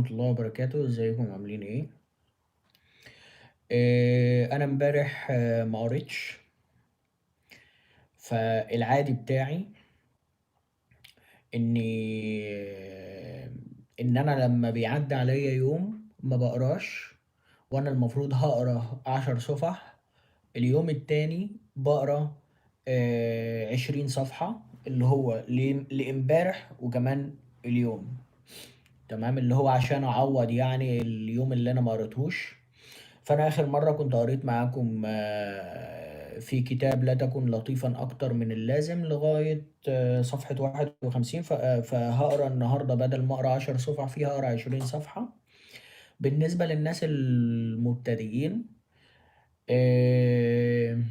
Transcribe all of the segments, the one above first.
ورحمة الله وبركاته، ازيكم عاملين ايه؟ انا امبارح ما قريتش. فالعادي بتاعي اني ان انا لما بيعدي عليا يوم ما بقراش، وانا المفروض هقرا 10 صفح. اليوم التاني بقرا 20 صفحة، اللي هو لامبارح وكمان اليوم. تمام، اللي هو عشان اعوض يعني اليوم اللي انا ما قريتهوش. فأنا آخر مرة كنت قريت معاكم في كتاب لا تكن لطيفا أكتر من اللازم لغاية صفحة 51. فهقرا النهاردة، بدل ما أقرا 10 صفح فيها هقرا 20 صفحة. بالنسبة للناس المبتدئين آه،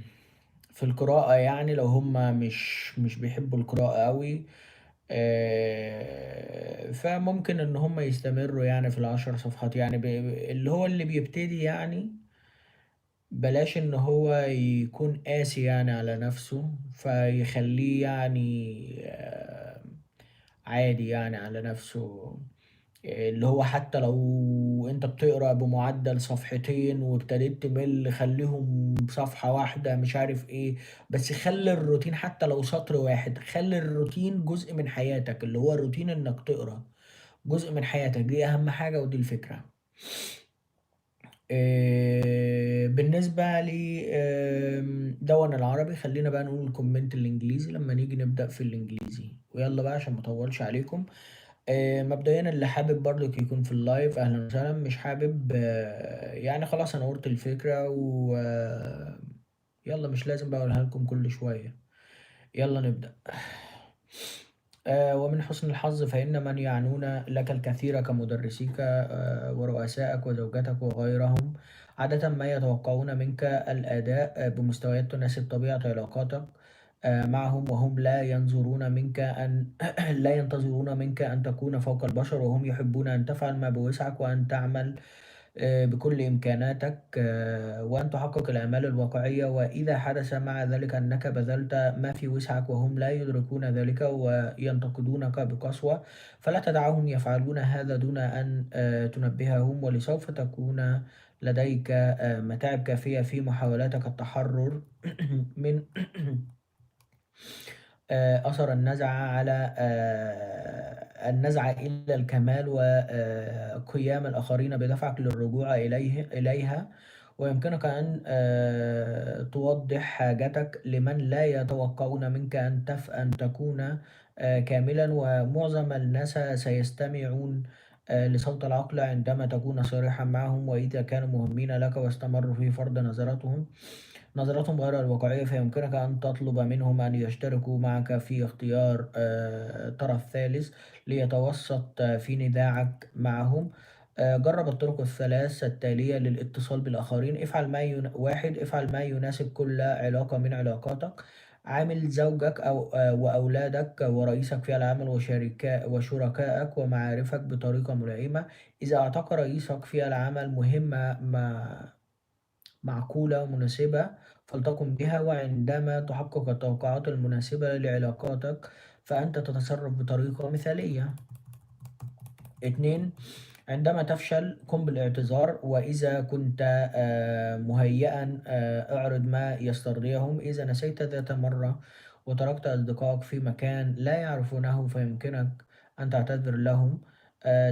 في القراءة، يعني لو هم مش بيحبوا القراءة أوي، فممكن إن هم يستمروا يعني في ال10 صفحات، يعني اللي هو اللي بيبتدي يعني بلاش ان هو يكون قاسي يعني على نفسه، فيخليه يعني عادي يعني على نفسه. اللي هو حتى لو انت بتقرأ بمعدل صفحتين وابتديت تمل، خليهم صفحة واحدة، مش عارف ايه. بس خلي الروتين حتى لو سطر واحد، خلي الروتين جزء من حياتك، اللي هو الروتين انك تقرأ جزء من حياتك. دي اهم حاجة ودي الفكرة. بالنسبة لي دون العربي، خلينا بقى نقول الكومنت الإنجليزي لما نيجي نبدأ في الإنجليزي. ويلا بقى عشان ما أطولش عليكم. مبدئيا اللي حابب برضك يكون في اللايف أهلا وسهلا، مش حابب يعني خلاص أنا قلت الفكرة و يلا مش لازم بقى أقولها لكم كل شوية. يلا نبدأ. ومن حسن الحظ فإن من يعنون لك الكثير كمدرسيك ورؤسائك وزوجتك وغيرهم عادة ما يتوقعون منك الأداء بمستويات تناسب طبيعة علاقاتك معهم، وهم لا ينظرون منك أن لا ينتظرون منك أن تكون فوق البشر، وهم يحبون أن تفعل ما بوسعك وأن تعمل بكل إمكاناتك وأن تحقق الآمال الواقعية. وإذا حدث مع ذلك أنك بذلت ما في وسعك وهم لا يدركون ذلك وينتقدونك بقسوة، فلا تدعهم يفعلون هذا دون أن تنبههم، ولسوف تكون لديك متاعب كافية في محاولاتك التحرر من أثر النزعة على النزعة إلى الكمال، وقيام الآخرين بدفعك للرجوع إليها. ويمكنك أن توضح حاجتك لمن لا يتوقعون منك أن تكون كاملا. ومعظم الناس سيستمعون لصوت العقل عندما تكون صريحا معهم، وإذا كانوا مهمين لك واستمروا في فرض نظرتهم غير الواقعية، فيمكنك أن تطلب منهم أن يشتركوا معك في اختيار طرف ثالث ليتوسط في نزاعك معهم. جرب الطرق الثلاث التالية للاتصال بالآخرين. واحد، افعل ما يناسب كل علاقة من علاقاتك. عامل زوجك أو وأولادك ورئيسك في العمل وشركائك ومعارفك بطريقة ملائمة. إذا أعطاك رئيسك في العمل مهمة معقولة ومناسبة فلتقم بها، وعندما تحقق التوقعات المناسبة لعلاقاتك فأنت تتصرف بطريقة مثالية. اتنين، عندما تفشل قم بالاعتذار، وإذا كنت مهيئا اعرض ما يسترضيهم. إذا نسيت ذات مرة وتركت أصدقائك في مكان لا يعرفونه فيمكنك أن تعتذر لهم.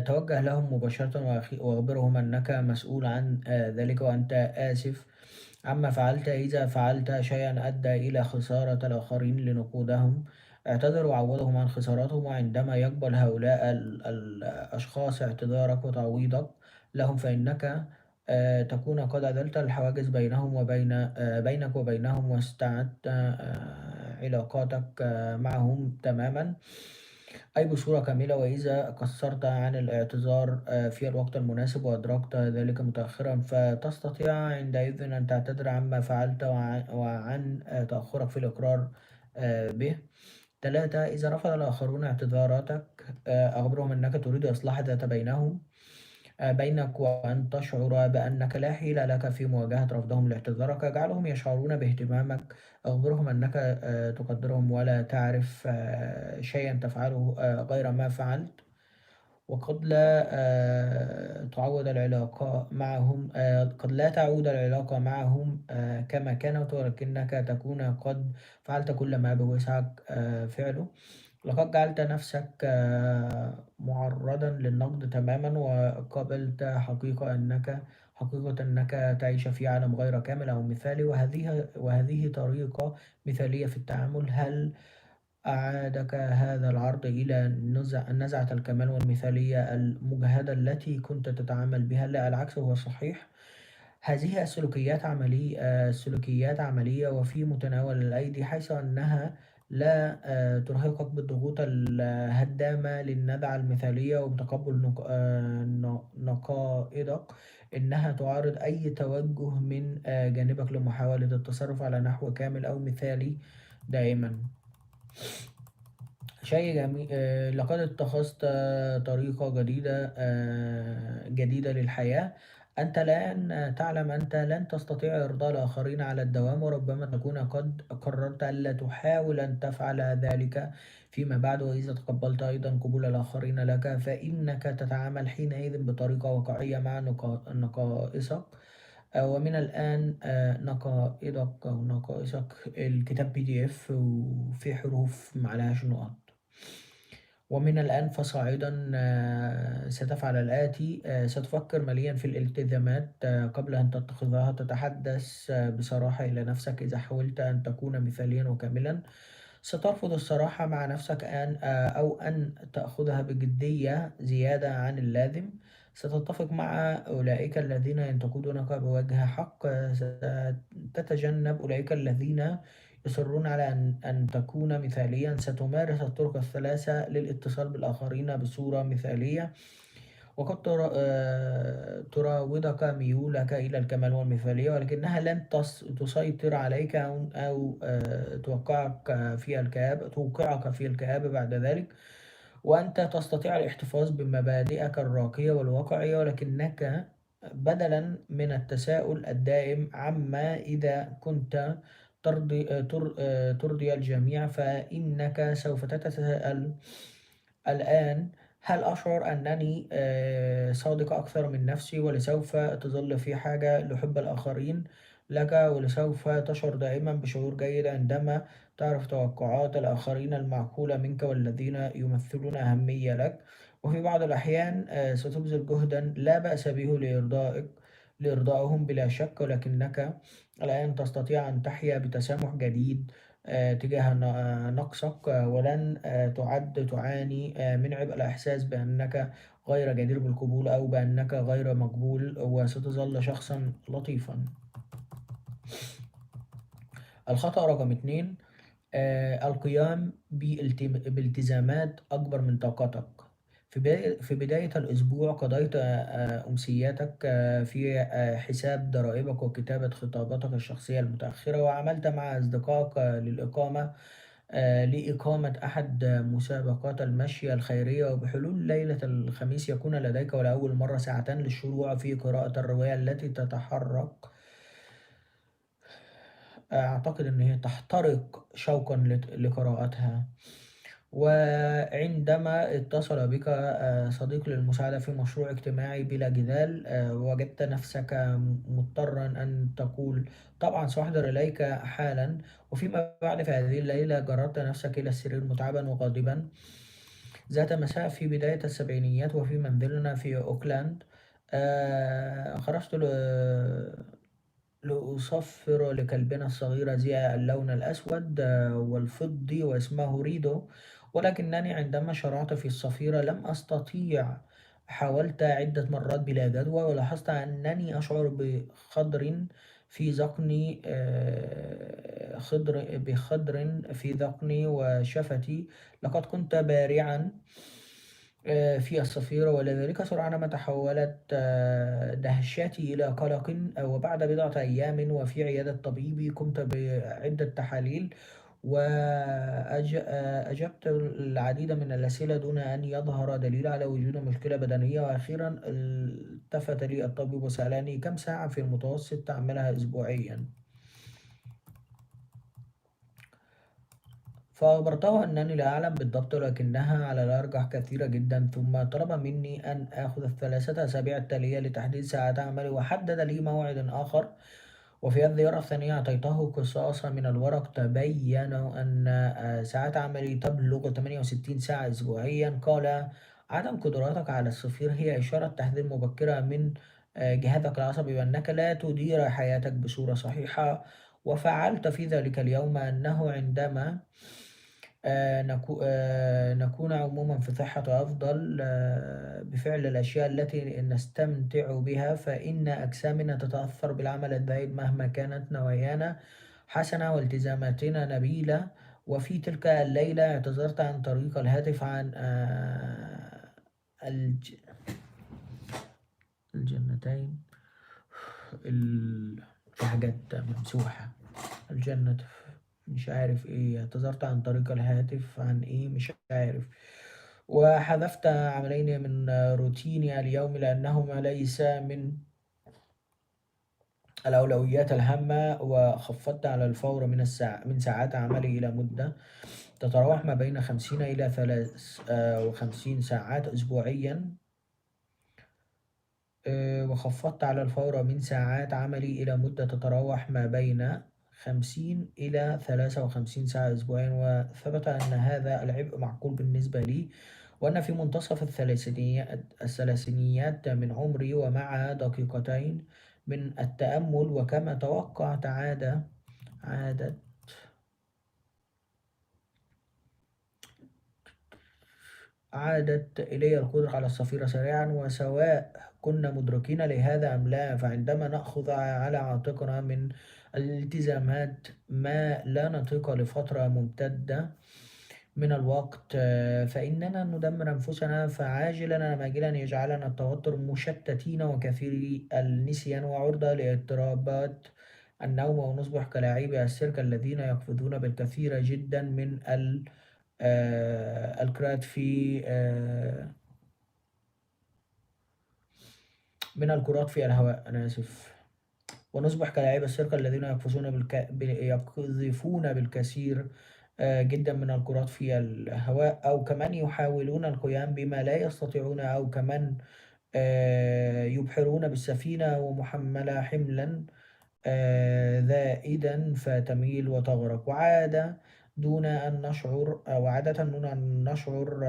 توجه لهم مباشرة وأخبرهم أنك مسؤول عن ذلك وأنت آسف عما فعلت. إذا فعلت شيئا أدى إلى خسارة الآخرين لنقودهم اعتذر وعوضهم عن خساراتهم. وعندما يقبل هؤلاء الأشخاص اعتذارك وتعويضك لهم فإنك تكون قد أزلت الحواجز بينك وبينهم، واستعدت علاقاتك معهم تماما أي بصورة كاملة. وإذا قصرت عن الاعتذار في الوقت المناسب وأدركت ذلك متأخرا فتستطيع عندئذ أن تعتذر عما فعلت وعن تأخرك في الإقرار به. ثلاثة، إذا رفض الآخرون اعتذاراتك أخبرهم أنك تريد إصلاح ذات بينك وأن تشعر بأنك لا حيلة لك في مواجهة رفضهم لاعتذارك. اجعلهم يشعرون باهتمامك. أخبرهم أنك تقدرهم ولا تعرف شيئا تفعله غير ما فعلت. وقد لا تعود العلاقة معهم قد لا تعود العلاقة معهم كما كانت، ولكنك تكون قد فعلت كل ما بوسعك فعله. لقد جعلت نفسك معرضا للنقد تماما، وقبلت حقيقة أنك تعيش في عالم غير كامل أو مثالي، وهذه طريقة مثالية في التعامل. هل أعادك هذا العرض إلى نزعة الكمال والمثالية المجهدة التي كنت تتعامل بها؟ لا، العكس هو صحيح. هذه سلوكيات عملية وفي متناول الأيدي، حيث أنها لا ترهقك بالضغوط الهدامة للنزعة المثالية وبتقبل نقائضك. إنها تعارض أي توجه من جانبك لمحاولة التصرف على نحو كامل أو مثالي دائما. شيء جميل. لقد اتخذت طريقة جديدة للحياة. أنت الآن تعلم أنت لن تستطيع إرضاء الآخرين على الدوام، وربما تكون قد قررت ألا تحاول أن تفعل ذلك فيما بعد. وإذا تقبلت أيضا قبول الآخرين لك، فإنك تتعامل حينئذ بطريقة واقعية مع نقائصك. ومن الآن نقائضك أو نقائصك الكتاب PDF وفي حروف معلهاش نقط. ومن الآن فصاعدا ستفعل الآتي: ستفكر مليا في الالتزامات قبل أن تتخذها. تتحدث بصراحة إلى نفسك إذا حاولت أن تكون مثاليا وكاملا. سترفض الصراحة مع نفسك أو أن تأخذها بجدية زيادة عن اللازم. ستتفق مع أولئك الذين ينتقدونك بوجه حق. ستتجنب أولئك الذين يصرون على أن تكون مثاليا. ستمارس الطرق الثلاثة للاتصال بالآخرين بصورة مثالية. وقد تراودك ميولك إلى الكمال والمثالية، ولكنها لن تسيطر عليك أو توقعك في الكآبة بعد ذلك. وأنت تستطيع الاحتفاظ بمبادئك الراقية والواقعية، ولكنك بدلا من التساؤل الدائم عما إذا كنت ترضي الجميع، فإنك سوف تتساءل الآن: هل أشعر أنني صادق أكثر من نفسي؟ ولسوف تظل في حاجة لحب الآخرين لك، ولسوف تشعر دائما بشعور جيد عندما تعرف توقعات الآخرين المعقولة منك والذين يمثلون أهمية لك. وفي بعض الأحيان ستبذل جهدا لا بأس به لإرضائهم بلا شك، ولكنك الآن تستطيع أن تحيا بتسامح جديد تجاه نقصك. ولن تعاني من عبء الإحساس بأنك غير جدير بالقبول أو بأنك غير مقبول، وستظل شخصا لطيفا. الخطأ رقم 2: القيام بالتزامات أكبر من طاقتك. في بداية الأسبوع قضيت أمسياتك في حساب ضرائبك وكتابة خطاباتك الشخصية المتأخرة، وعملت مع أصدقائك لإقامة أحد مسابقات المشي الخيرية. وبحلول ليلة الخميس يكون لديك ولأول مرة ساعتان للشروع في قراءة الرواية التي أعتقد أن هي تحترق شوقا لقراءتها. وعندما اتصل بك صديق للمساعدة في مشروع اجتماعي بلا جدال، وجدت نفسك مضطرا أن تقول: طبعا سأحضر إليك حالا. وفيما بعد في هذه الليلة جررت نفسك إلى السرير متعبا وغاضبا. ذات مساء في بداية السبعينيات وفي منزلنا في أوكلاند، خرجت لأصفر لكلبنا الصغير ذي اللون الأسود والفضي واسمه ريدو. ولكنني عندما شرعت في الصفيرة لم أستطيع. حاولت عدة مرات بلا جدوى، ولاحظت أنني أشعر في ذقني بخضر في ذقني وشفتي. لقد كنت بارعا في الصفيرة، ولذلك سرعان ما تحولت دهشتي إلى قلق. وبعد بضعة أيام وفي عيادة طبيبي قمت بعدة تحاليل، وأجبت العديد من الأسئلة دون أن يظهر دليل على وجود مشكلة بدنية. وأخيرا التفت لي الطبيب وسألني: كم ساعة في المتوسط تعملها أسبوعيا؟ فأخبرته أنني لا أعلم بالضبط ولكنها على الأرجح كثيرة جدا، ثم طلب مني أن آخذ الثلاثة أسابيع التالية لتحديد ساعات عملي، وحدد لي موعد آخر. وفي الزيارة الثانية أعطيته قصاصا من الورق تبين أن ساعات عملي تبلغ 68 ساعة أسبوعيا. قال: عدم قدرتك على الصفير هي إشارة تحذير مبكرة من جهازك العصبي بأنك لا تدير حياتك بصورة صحيحة. وفعلت في ذلك اليوم أنه عندما نكون عموما في صحة أفضل بفعل الأشياء التي نستمتع بها، فإن أجسامنا تتأثر بالعمل الذائب مهما كانت نوايانا حسنة والتزاماتنا نبيلة. وفي تلك الليلة اعتذرت عن طريق الهاتف عن الج... الجنتين في حاجات ممسوحة. الجنة مش عارف ايه، اعتذرت عن طريق الهاتف عن ايه مش عارف. وحذفت عملين من روتيني اليوم لأنهما ليس من الأولويات الهامة، وخفضت على الفور من ساعات عملي إلى مدة تتراوح ما بين 50 إلى 53 ساعات أسبوعيا. وخفضت على الفور من ساعات عملي إلى مدة تتراوح ما بين 50 إلى 53 ساعة أسبوعيا. وثبت أن هذا العبء معقول بالنسبة لي، وأن في منتصف الثلاثينيات من عمري ومع دقيقتين من التأمل وكما توقعت عادة عادت إلي القدرة على الصفير سريعا. وسواء كنا مدركين لهذا أم لا، فعندما نأخذ على عاتقنا من الالتزامات ما لا نطيق لفترة ممتدة من الوقت، فإننا ندمر أنفسنا. فعاجلا أم آجلا يجعلنا التوتر مشتتين وكثيري النسيان وعرضة لاضطرابات النوم، ونصبح كلاعبي السيرك الذين يقفزون بالكثير جدا من الكرات في من الكرات في الهواء، أنا آسف. ونصبح كلاعبي السيرك الذين يقذفون بالكثير جدا من الكرات في الهواء، أو كمان يحاولون القيام بما لا يستطيعون، أو كمان يبحرون بالسفينة ومحملة حملا زائدا فتميل وتغرق. وعادة دون أن نشعر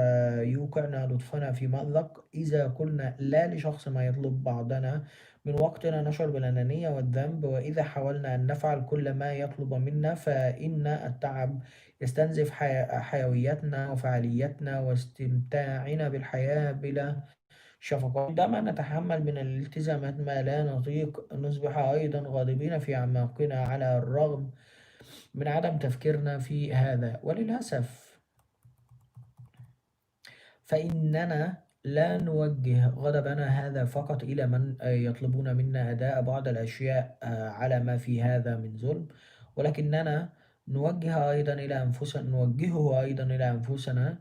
يوقعنا لطفنا في مأزق. إذا قلنا لا لشخص ما يطلب بعضنا من وقتنا نشعر بالأنانية والذنب، وإذا حاولنا أن نفعل كل ما يطلب منا فإن التعب يستنزف حيويتنا وفعاليتنا واستمتاعنا بالحياة بلا شفقة. عندما نتحمل من الالتزامات ما لا نطيق نصبح أيضا غاضبين في أعماقنا على الرغم من عدم تفكيرنا في هذا. وللأسف فإننا لا نوجه غضبنا هذا فقط إلى من يطلبون منا أداء بعض الأشياء على ما في هذا من ظلم، ولكننا نوجهه أيضا إلى أنفسنا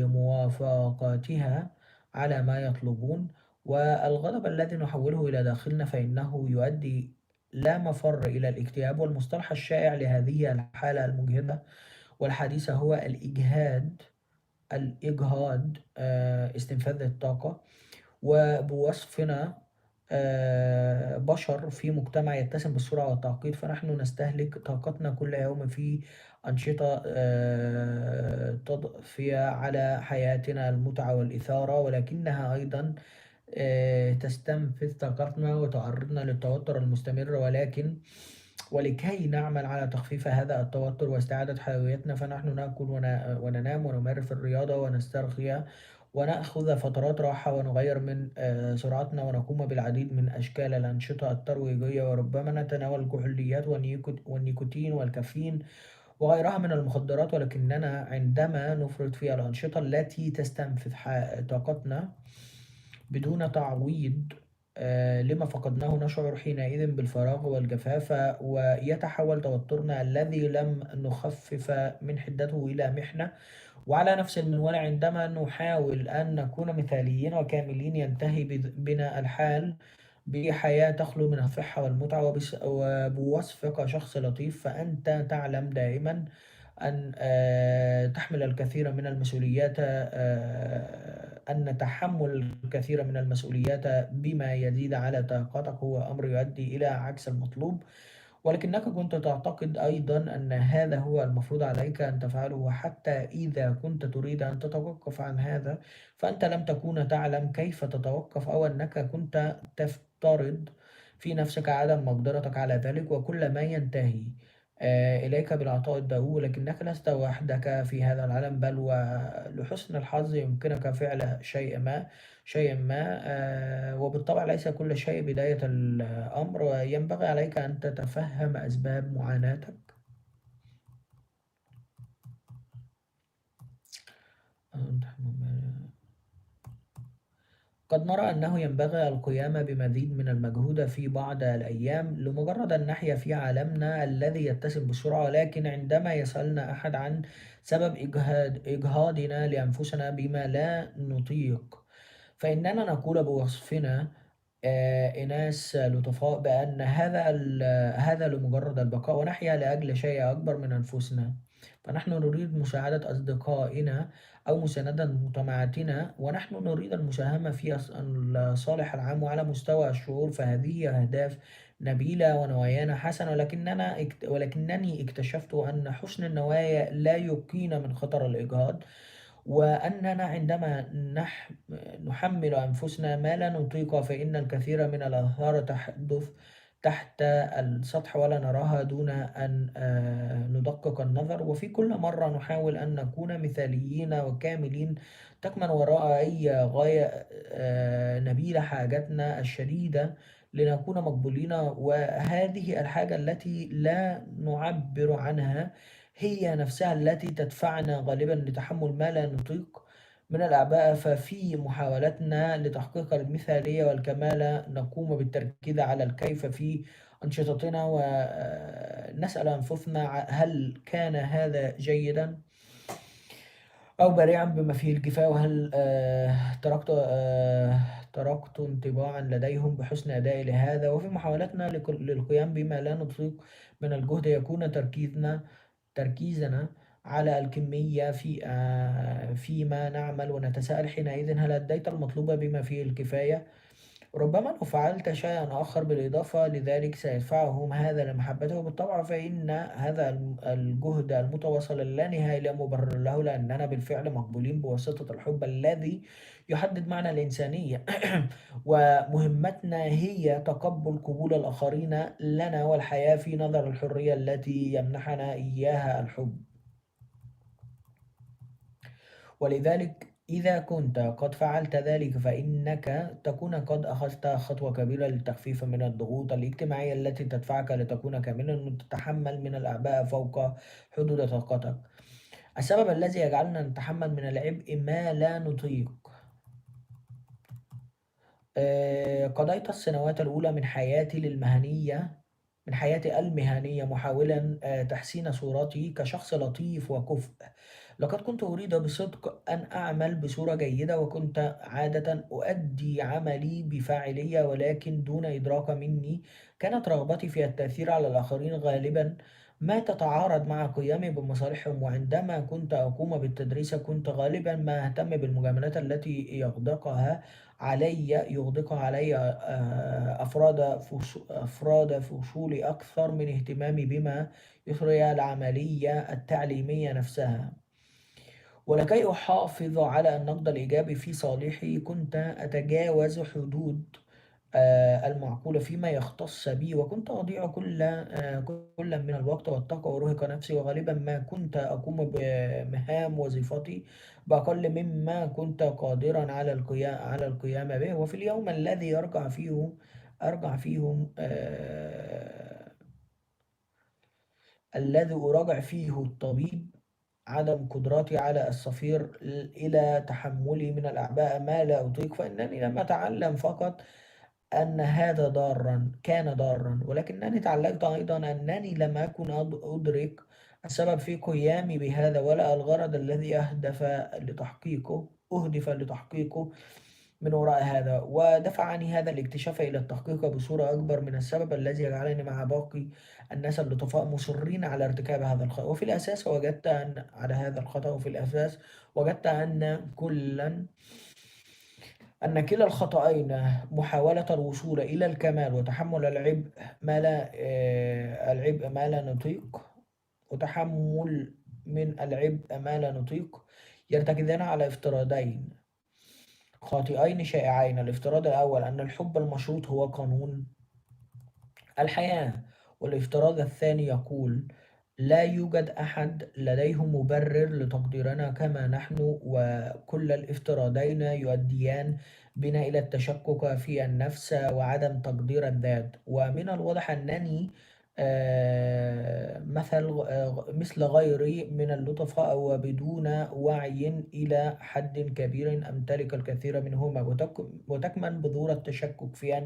لموافقتها على ما يطلبون. والغضب الذي نحوله إلى داخلنا فإنه يؤدي لا مفر إلى الاكتئاب. والمصطلح الشائع لهذه الحالة المجهدة والحديثة هو الإجهاض، استنفاذ الطاقة. وبوصفنا بشر في مجتمع يتسم بالسرعة والتعقيد، فنحن نستهلك طاقتنا كل يوم في أنشطة تضفي على حياتنا المتعة والإثارة، ولكنها أيضا تستنفذ طاقتنا وتعرضنا للتوتر المستمر. ولكي نعمل على تخفيف هذا التوتر واستعادة حيويتنا فنحن نأكل وننام ونمارس الرياضة ونسترخي ونأخذ فترات راحة ونغير من سرعتنا ونقوم بالعديد من أشكال الأنشطة الترويجية، وربما نتناول الكحوليات والنيكوتين والكافيين وغيرها من المخدرات. ولكننا عندما نفرط في الأنشطة التي تستنفذ طاقتنا بدون تعويض لما فقدناه نشعر حينئذ بالفراغ والجفاف، ويتحول توترنا الذي لم نخفف من حدته إلى محنة. وعلى نفس المنوال عندما نحاول أن نكون مثاليين وكاملين ينتهي بنا الحال بحياة تخلو من الصحة والمتعة وبوصفك شخص لطيف، فأنت تعلم دائما أن تحمل الكثير من المسؤوليات، أن تحمل الكثير من المسؤوليات بما يزيد على طاقتك هو أمر يؤدي إلى عكس المطلوب. ولكنك كنت تعتقد أيضا أن هذا هو المفروض عليك أن تفعله، وحتى إذا كنت تريد أن تتوقف عن هذا فأنت لم تكون تعلم كيف تتوقف، أو أنك كنت تفترض في نفسك عدم مقدرتك على ذلك، وكل ما ينتهي إليك بالعطاء الدؤوب. لكنك لست وحدك في هذا العالم، بل ولحسن الحظ يمكنك فعل شيء ما وبالطبع ليس كل شيء بداية الأمر، وينبغي عليك أن تتفهم أسباب معاناتك. قد نرى أنه ينبغي القيام بمزيد من المجهود في بعض الأيام لمجرد أن نحيا في عالمنا الذي يتسم بالسرعة، ولكن عندما يسألنا أحد عن سبب إجهاضنا لأنفسنا بما لا نطيق، فإننا نقول بوصفنا إناس لطفاء بأن هذا لمجرد البقاء، ونحيا لأجل شيء أكبر من أنفسنا. فنحن نريد مساعدة أصدقائنا أو مساندة مجتمعاتنا، ونحن نريد المساهمة في الصالح العام. وعلى مستوى الشعور فهذه أهداف نبيلة ونوايانا حسنة، ولكنني اكتشفت أن حسن النوايا لا يقينا من خطر الإجهاض، وأننا عندما نحمل أنفسنا ما لا نطيق فإن الكثير من الآثار تحدث تحت السطح ولا نراها دون أن ندقق النظر. وفي كل مرة نحاول أن نكون مثاليين وكاملين تكمن وراء أي غاية نبيلة حاجتنا الشديدة لنكون مقبولين، وهذه الحاجة التي لا نعبر عنها هي نفسها التي تدفعنا غالبا لتحمل ما لا نطيق من الأعباء. ففي محاولتنا لتحقيق المثالية والكمال نقوم بالتركيز على الكيف في أنشطتنا، ونسأل أنفسنا هل كان هذا جيدا أو بارعا بما فيه الكفاية، وهل تركت انطباعا لديهم بحسن أدائي لهذا. وفي محاولتنا للقيام بما لا نطيق من الجهد يكون تركيزنا على الكمية فيما نعمل، ونتساءل حينئذ هل أديت المطلوب بما فيه الكفاية؟ ربما لو فعلت شيئا آخر بالإضافة لذلك سيدفعهم هذا لمحبته بالطبع، فإن هذا الجهد المتواصل اللانهائي لا مبرر له، لأننا بالفعل مقبولين بواسطة الحب الذي يحدد معنى الإنسانية ومهمتنا هي تقبل قبول الآخرين لنا والحياة في نظر الحرية التي يمنحنا إياها الحب. ولذلك إذا كنت قد فعلت ذلك فإنك تكون قد أخذت خطوة كبيرة للتخفيف من الضغوط الاجتماعية التي تدفعك لتكون كاملا وتتحمل من الأعباء فوق حدود طاقتك. السبب الذي يجعلنا نتحمل من العبء ما لا نطيق. قضيت السنوات الأولى من حياتي المهنية محاولا تحسين صورتي كشخص لطيف وكفء. لقد كنت أريد بصدق أن أعمل بصورة جيدة، وكنت عادة أؤدي عملي بفاعلية، ولكن دون إدراك مني كانت رغبتي في التأثير على الآخرين غالبا ما تتعارض مع قيامي بمصالحهم. وعندما كنت أقوم بالتدريس كنت غالبا ما أهتم بالمجاملات التي يغدقها علي أفراد فصولي أكثر من اهتمامي بما يثري العملية التعليمية نفسها. ولكي أحافظ على النقد الإيجابي في صالحي كنت أتجاوز حدود المعقولة فيما يختص بي، وكنت أضيع كل من الوقت والطاقة وأرهق نفسي، وغالبا ما كنت أقوم بمهام وظيفتي بأقل مما كنت قادرا على القيام به. وفي اليوم الذي أراجع فيه الطبيب عدم قدرتي على السفير إلى تحملي من الأعباء ما لا أطيق، فإنني لم أتعلم فقط أن هذا كان ضارا، ولكنني تعلمت أيضا أنني لم أكن أدرك السبب في قيامي بهذا، ولا الغرض الذي أهدف لتحقيقه. من وراء هذا، ودفعني هذا الاكتشاف إلى التحقيق بصورة أكبر من السبب الذي يجعلني مع باقي الناس اللطفاء مصرين على ارتكاب هذا الخطأ. وفي الأساس وجدت أن على هذا الخطأ وفي الأساس وجدت أن كلا الخطأين محاولة الوصول إلى الكمال وتحمل العبء ما لا نطيق، وتحمل من العبء ما لا نطيق، يرتكزان على افتراضين خاطئين شائعين. الافتراض الأول أن الحب المشروط هو قانون الحياة، والافتراض الثاني يقول لا يوجد أحد لديه مبرر لتقديرنا كما نحن، وكل الافتراضين يؤديان بنا إلى التشكك في النفس وعدم تقدير الذات. ومن الواضح أنني مثل غيري من اللطفاء وبدون وعي إلى حد كبير أمتلك الكثير منهما، وتكمن بذور التشكك في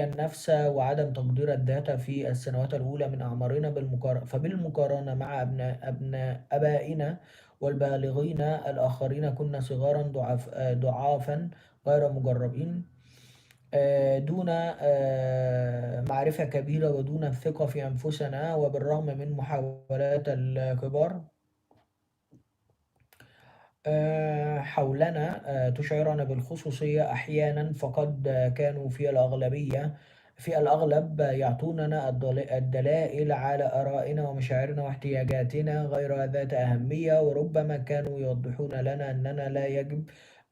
النفس وعدم تقدير الذات في السنوات الأولى من أعمارنا. فبالمقارنة مع أبناء آبائنا والبالغين الآخرين كنا صغارا ضعافا غير مجربين، دون معرفة كبيرة ودون الثقة في أنفسنا. وبالرغم من محاولات الكبار حولنا تشعرنا بالخصوصية أحيانا، فقد كانوا في الأغلب يعطوننا الدلائل على آرائنا ومشاعرنا واحتياجاتنا غير ذات أهمية، وربما كانوا يوضحون لنا أننا لا يجب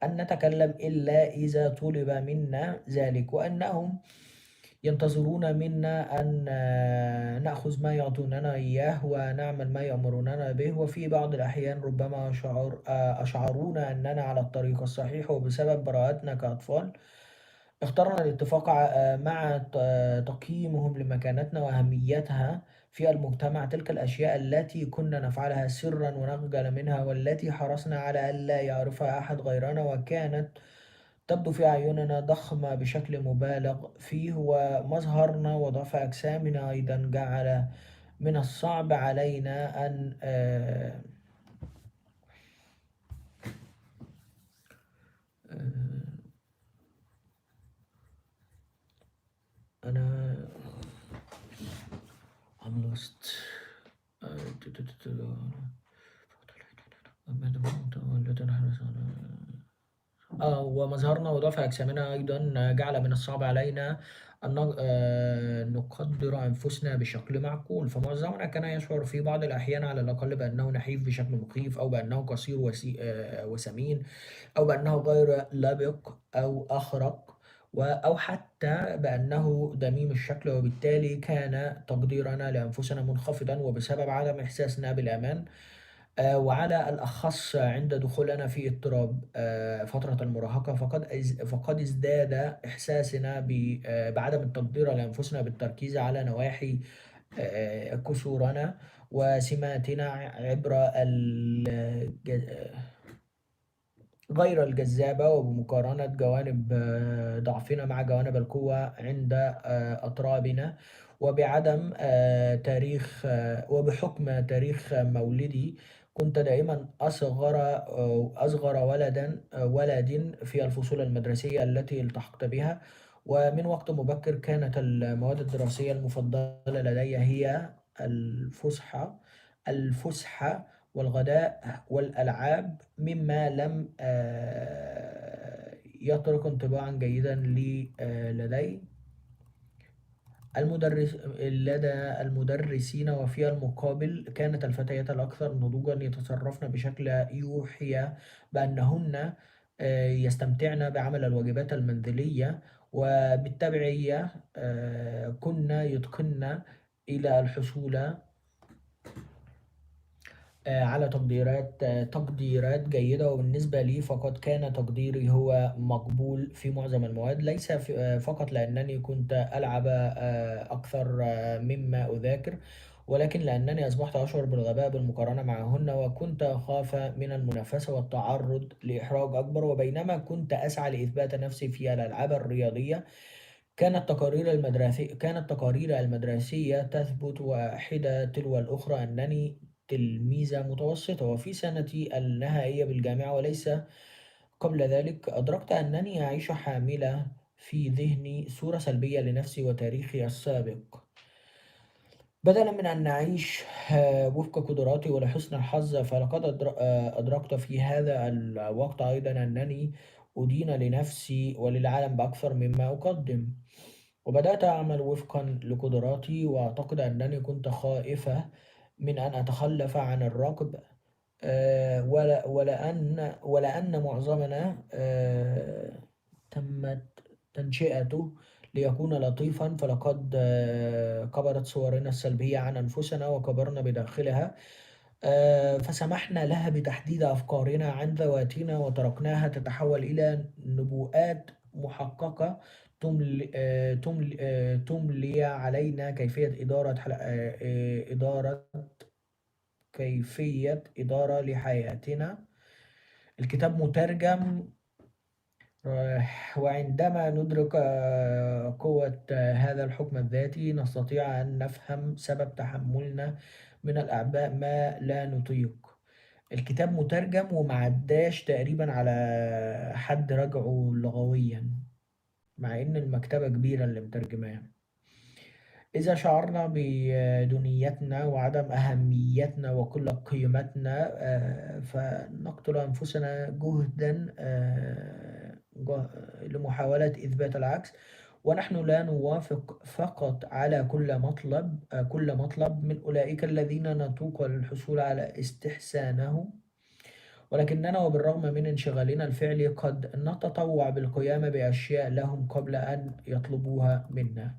أن نتكلم إلا إذا طلب منا ذلك، وأنهم ينتظرون منا أن نأخذ ما يعطوننا إياه ونعمل ما يأمروننا به. وفي بعض الأحيان ربما أشعرونا أننا على الطريق الصحيح، وبسبب براءتنا كأطفال اخترنا الاتفاق مع تقييمهم لمكانتنا وأهميتها في المجتمع. تلك الأشياء التي كنا نفعلها سرا ونخجل منها، والتي حرصنا على ألا يعرفها أحد غيرنا، وكانت تبدو في أعيننا ضخمة بشكل مبالغ فيه، ومظهرنا وضعف أجسامنا أيضا جعل من الصعب علينا أن آه، أنا I'm lost. ومظهرنا وضعف أجسامنا أيضا جعل من الصعب علينا أن نقدر أنفسنا بشكل معقول. فمعظمنا كان يشعر في بعض الأحيان على الأقل بأنه نحيف بشكل مخيف، أو بأنه قصير وسمين، أو بأنه غير لبق أو أخرق، أو حتى بأنه دميم الشكل. وبالتالي كان تقديرنا لأنفسنا منخفضا، وبسبب عدم إحساسنا بالأمان، وعلى الأخص عند دخولنا في اضطراب فترة المراهقة، فقد ازداد إحساسنا بعدم التقدير لأنفسنا بالتركيز على نواحي كسورنا وسماتنا عبر غير الجذابة، وبمقارنة جوانب ضعفنا مع جوانب القوة عند أطرابنا. وبعدم تاريخ وبحكم تاريخ مولدي كنت دائما أصغر ولد في الفصول المدرسية التي التحقت بها. ومن وقت مبكر كانت المواد الدراسية المفضلة لدي هي الفسحة والغداء والألعاب، مما لم يترك انطباعا جيدا لدي لدى المدرسين. وفي المقابل كانت الفتيات الأكثر نضوجا يتصرفن بشكل يوحي بأنهن يستمتعن بعمل الواجبات المنزلية، وبالتبعية كنا يتقن إلى الحصول على تقديرات جيدة. وبالنسبة لي فقد كان تقديري هو مقبول في معظم المواد، ليس فقط لأنني كنت ألعب أكثر مما أذاكر، ولكن لأنني أصبحت أشعر بالغباء بالمقارنة معهن، وكنت أخاف من المنافسة والتعرض لإحراج أكبر. وبينما كنت أسعى لإثبات نفسي في الألعاب الرياضية، كانت تقارير المدرسية تثبت واحدة تلو الأخرى أنني تلميذة متوسطة وفي سنتي النهائية بالجامعة، وليس قبل ذلك أدركت أنني أعيش حاملة في ذهني صورة سلبية لنفسي وتاريخي السابق، بدلا من أن نعيش وفق قدراتي ولحسن الحظ. فلقد أدركت في هذا الوقت أيضا أنني أدين لنفسي وللعالم بأكثر مما أقدم، وبدأت أعمل وفقا لقدراتي، وأعتقد أنني كنت خائفة من أن أتخلف عن الركض. ولأن معظمنا تمت تنشئته ليكون لطيفا، فلقد كبرت صورنا السلبية عن أنفسنا وكبرنا بداخلها. فسمحنا لها بتحديد أفكارنا عن ذواتنا وتركناها تتحول إلى نبوءات محققة تملي علينا كيفية إدارة لحياتنا. الكتاب مترجم. وعندما ندرك قوة هذا الحكم الذاتي، نستطيع أن نفهم سبب تحملنا من الأعباء ما لا نطيق. الكتاب مترجم ومعداش تقريبا على حد رجعه لغويا، مع إن المكتبة كبيرة اللي مترجماه. إذا شعرنا بدونيتنا وعدم أهميتنا وقلة قيمتنا، فنقتل أنفسنا جهدا لمحاولة إثبات العكس. ونحن لا نوافق فقط على كل مطلب من أولئك الذين نتوق للحصول على استحسانهم، ولكننا وبالرغم من انشغالنا الفعلي قد نتطوع بالقيام بأشياء لهم قبل أن يطلبوها منا.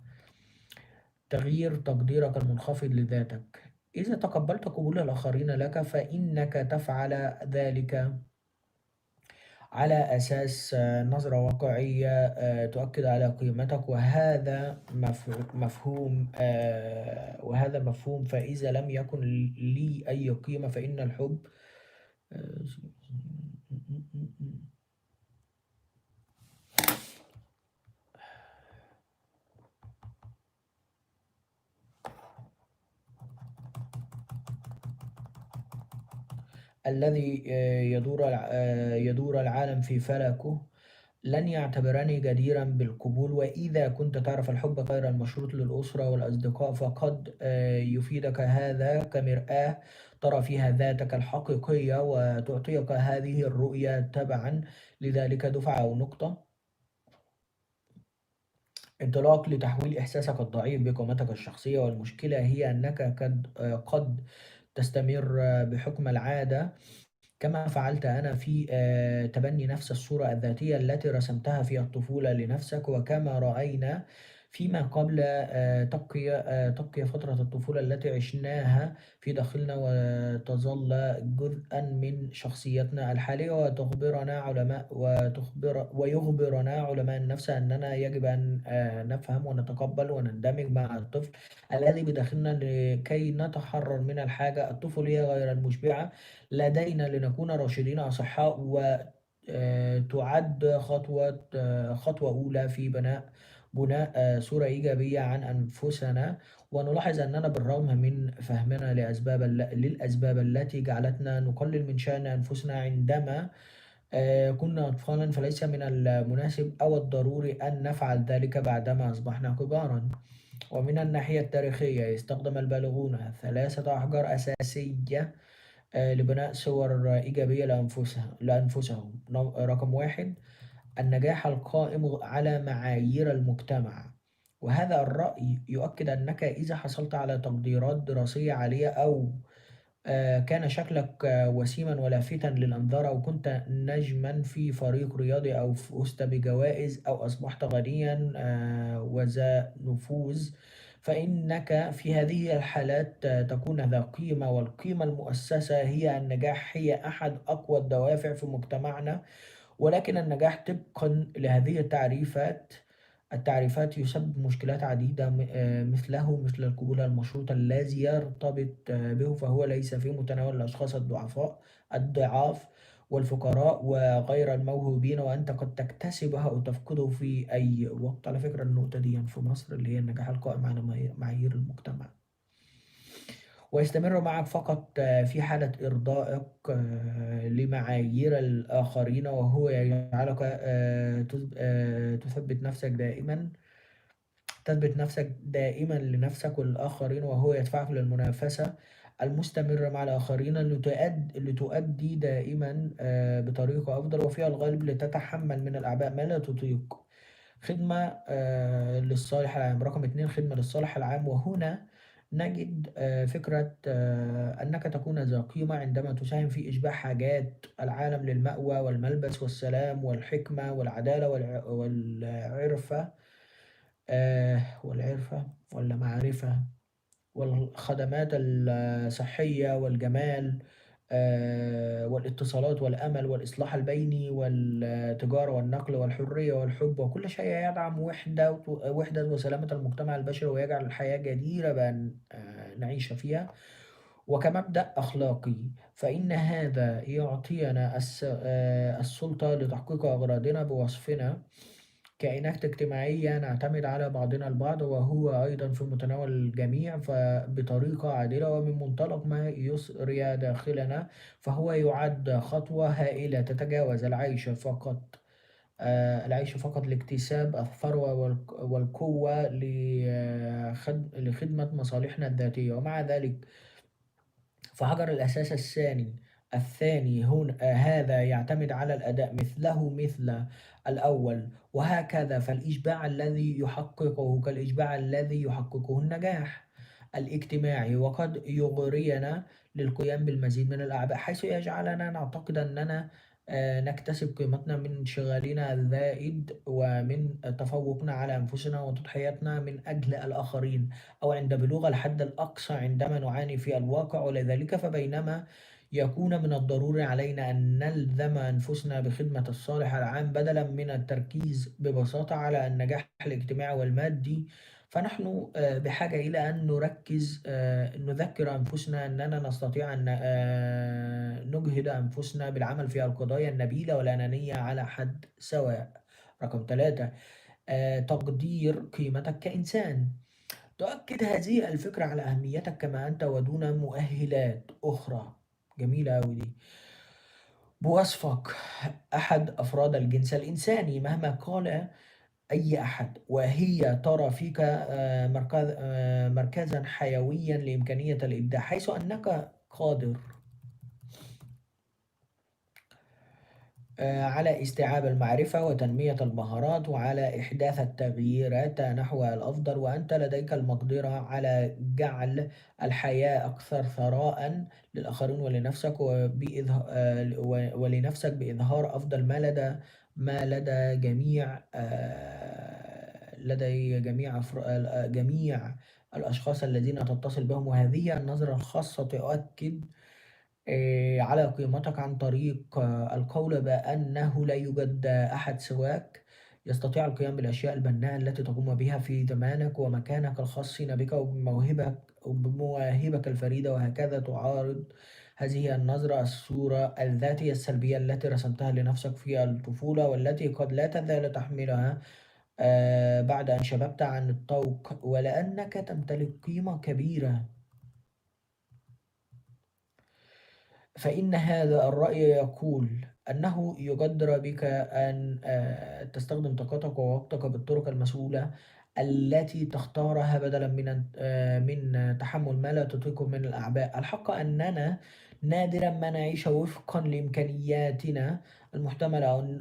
تغيير تقديرك المنخفض لذاتك. إذا تقبلت قبول الآخرين لك، فإنك تفعل ذلك على أساس نظرة واقعية تؤكد على قيمتك، وهذا مفهوم. فإذا لم يكن لي أي قيمة، فإن الحب آه، الذي يدور العالم في فلكه لن يعتبرني جديرا بالقبول. وإذا كنت تعرف الحب غير المشروط للأسرة والأصدقاء، فقد يفيدك هذا كمرآة ترى فيها ذاتك الحقيقية وتعطيك هذه الرؤية تبعا لذلك دفعة أو نقطة انطلاق لتحويل إحساسك الضعيف بقيمتك الشخصية. والمشكلة هي أنك قد تستمر بحكم العادة كما فعلت أنا في تبني نفس الصورة الذاتية التي رسمتها في الطفولة لنفسك. وكما رأينا فيما قبل، تبقي فترة الطفولة التي عشناها في داخلنا وتظل جزءا من شخصيتنا الحالية. ويخبرنا علماء النفس أننا يجب أن نفهم ونتقبل ونندمج مع الطفل الذي بداخلنا لكي نتحرر من الحاجة الطفولية غير المشبعة لدينا لنكون راشدين أصحاء. وتعد خطوة أولى في بناء صورة إيجابية عن أنفسنا. ونلاحظ أننا بالرغم من فهمنا للأسباب التي جعلتنا نقلل من شأن أنفسنا عندما كنا أطفالا، فليس من المناسب أو الضروري أن نفعل ذلك بعدما أصبحنا كبارا. ومن الناحية التاريخية، استخدم البالغون 3 أحجار أساسية لبناء صور إيجابية لأنفسهم. رقم 1: النجاح القائم على معايير المجتمع. وهذا الرأي يؤكد أنك إذا حصلت على تقديرات دراسية عالية، أو كان شكلك وسيما ولافتا للأنظار، أو كنت نجما في فريق رياضي، أو فزت بجوائز، أو أصبحت غنيا وذا نفوذ، فإنك في هذه الحالات تكون ذا قيمة. والقيمة المؤسسة هي النجاح هي أحد أقوى الدوافع في مجتمعنا. ولكن النجاح طبقا لهذه التعريفات يسبب مشكلات عديدة، مثل القبول المشروط الذي يرتبط به، فهو ليس في متناول الأشخاص الضعاف والفقراء وغير الموهوبين، وأنت قد تكتسبها أو تفقده في أي وقت. على فكرة النقطة دي في مصر اللي هي النجاح القائم على معايير المجتمع. ويستمر معك فقط في حالة إرضائك لمعايير الآخرين، وهو يجعلك تثبت نفسك دائما لنفسك وللآخرين، وهو يدفعك للمنافسة المستمرة مع الآخرين لتؤدي دائما بطريقة أفضل، وفيها الغالب لتتحمل من الأعباء ما لا تطيق. خدمة للصالح العام. رقم 2، خدمة للصالح العام. وهنا نجد فكرة أنك تكون ذا قيمة عندما تساهم في إشباع حاجات العالم للمأوى والملبس والسلام والحكمة والعدالة والعرفة ولا معرفة والخدمات الصحية والجمال والاتصالات والأمل والإصلاح البيني والتجارة والنقل والحرية والحب، وكل شيء يدعم وحدة وسلامة المجتمع البشري، ويجعل الحياة جديرة بأن نعيش فيها. وكمبدأ أخلاقي، فإن هذا يعطينا السلطة لتحقيق أغراضنا بوصفنا كائنات اجتماعية نعتمد على بعضنا البعض، وهو أيضا في متناول الجميع فبطريقة عادلة ومن منطلق ما يسري داخلنا. فهو يعد خطوة هائلة تتجاوز العيش فقط لاكتساب الثروة والقوة لخدمة مصالحنا الذاتية. ومع ذلك فحجر الأساس الثاني هنا هذا يعتمد على الأداء مثله مثل الأول، وهكذا فالإشباع الذي يحققه كالإشباع الذي يحققه النجاح الاجتماعي، وقد يغرينا للقيام بالمزيد من الأعباء، حيث يجعلنا نعتقد أننا نكتسب قيمتنا من انشغالنا الزائد ومن تفوقنا على أنفسنا وتضحياتنا من أجل الآخرين، أو عند بلوغ الحد الأقصى عندما نعاني في الواقع. ولذلك فبينما يكون من الضروري علينا أن نلزم أنفسنا بخدمة الصالح العام بدلا من التركيز ببساطة على النجاح الاجتماعي والمادي، فنحن بحاجة إلى أن نذكر أنفسنا أننا نستطيع أن نجهد أنفسنا بالعمل في القضايا النبيلة والأنانية على حد سواء. رقم 3، تقدير قيمتك كإنسان. تؤكد هذه الفكرة على أهميتك كما أنت ودون مؤهلات أخرى. جميلة أوي دي. بوصفك أحد أفراد الجنس الإنساني مهما قال أي أحد، وهي ترى فيك مركزا حيويا لإمكانية الإبداع، حيث أنك قادر على استيعاب المعرفة وتنمية المهارات وعلى إحداث التغييرات نحو الأفضل، وأنت لديك المقدرة على جعل الحياة أكثر ثراء للآخرين ولنفسك ولنفسك بإظهار أفضل ما لدى جميع الأشخاص الذين تتصل بهم. وهذه النظرة الخاصة تؤكد على قيمتك عن طريق القول بأنه لا يوجد أحد سواك يستطيع القيام بالأشياء البناءة التي تقوم بها في زمانك ومكانك الخاصين بك وبمواهبك الفريدة. وهكذا تعارض هذه النظرة الصورة الذاتية السلبية التي رسمتها لنفسك في الطفولة، والتي قد لا تزال تحملها بعد أن شببت عن الطوق، ولأنك تمتلك قيمة كبيرة. فإن هذا الرأي يقول أنه يجدر بك أن تستخدم طاقتك ووقتك بالطرق المسؤولة التي تختارها بدلا من تحمل ما لا تطيقه من الأعباء. الحق أننا نادرا ما نعيش وفقا لإمكانياتنا المحتملة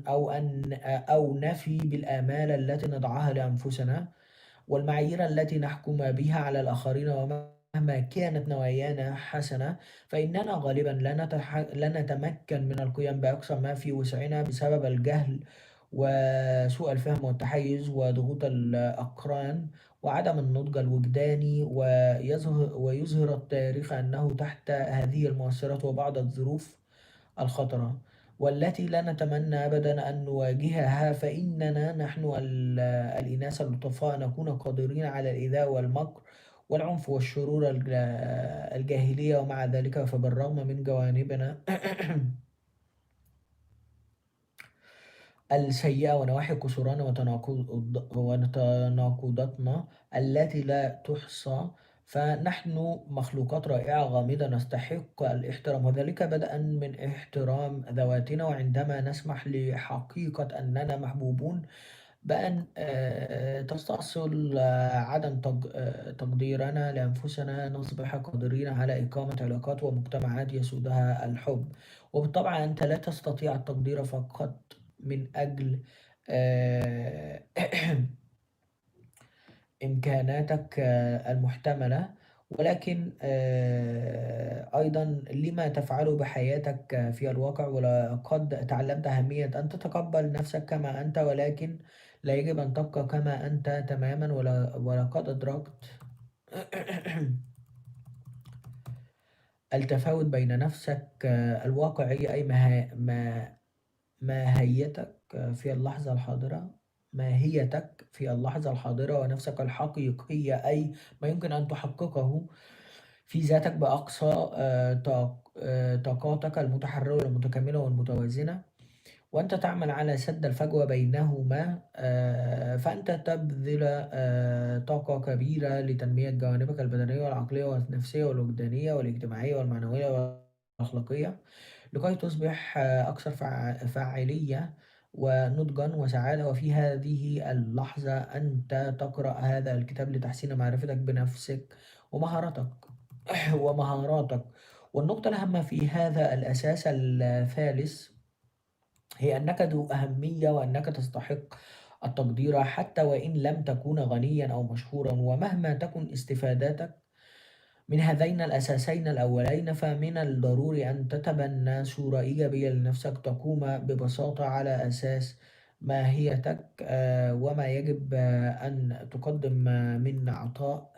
أو نفي بالآمال التي نضعها لأنفسنا والمعايير التي نحكم بها على الآخرين. ومهما كانت نوايانا حسنة فإننا غالبا لا نتمكن من القيام بأقصى ما في وسعنا بسبب الجهل وسوء الفهم والتحيز وضغوط الأقران وعدم النضج الوجداني. ويظهر التاريخ أنه تحت هذه المؤثرات وبعض الظروف الخطرة والتي لا نتمنى أبدا أن نواجهها، فإننا نحن الإناث اللطفاء نكون قادرين على الإيذاء والمكر والعنف والشرور الجاهلية. ومع ذلك فبالرغم من جوانبنا السيئة ونواحي قصورنا وتناقضاتنا التي لا تحصى، فنحن مخلوقات رائعة غامضة نستحق الاحترام، وذلك بدءًا من احترام ذواتنا، وعندما نسمح لحقيقة أننا محبوبون بأن تستأصل عدم تقديرنا لأنفسنا، نصبح قادرين على إقامة علاقات ومجتمعات يسودها الحب. وبالطبع أنت لا تستطيع التقدير فقط من أجل آآ إمكاناتك المحتملة، ولكن أيضًا لما تفعله بحياتك في الواقع، ولقد تعلمت أهمية أن تتقبل نفسك كما أنت، ولكن لا يجب أن تبقى كما أنت تمامًا. ولقد أدركت التفاوت بين نفسك الواقعية، أي ماهيتك في اللحظة الحاضرة، ماهيتك في اللحظة الحاضرة، ونفسك الحقيقية، أي ما يمكن أن تحققه في ذاتك بأقصى طاقاتك المتحررة والمتكاملة والمتوازنة. وأنت تعمل على سد الفجوة بينهما، فأنت تبذل طاقة كبيرة لتنمية جوانبك البدنية والعقلية والنفسية والوجدانية والاجتماعية والمعنوية والأخلاقية، لكي تصبح أكثر فاعلية ونضجًا وسعادة. وفي هذه اللحظة أنت تقرأ هذا الكتاب لتحسين معرفتك بنفسك ومهاراتك ومهاراتك. والنقطة الأهم في هذا الأساس الثالث هي أنك ذو أهمية، وأنك تستحق التقدير حتى وإن لم تكون غنيًا أو مشهورًا. ومهما تكن استفاداتك من هذين الأساسين الأولين، فمن الضروري أن تتبنى صورة إيجابية لنفسك تقوم ببساطة على أساس ماهيتك، وما يجب أن تقدم من عطاء،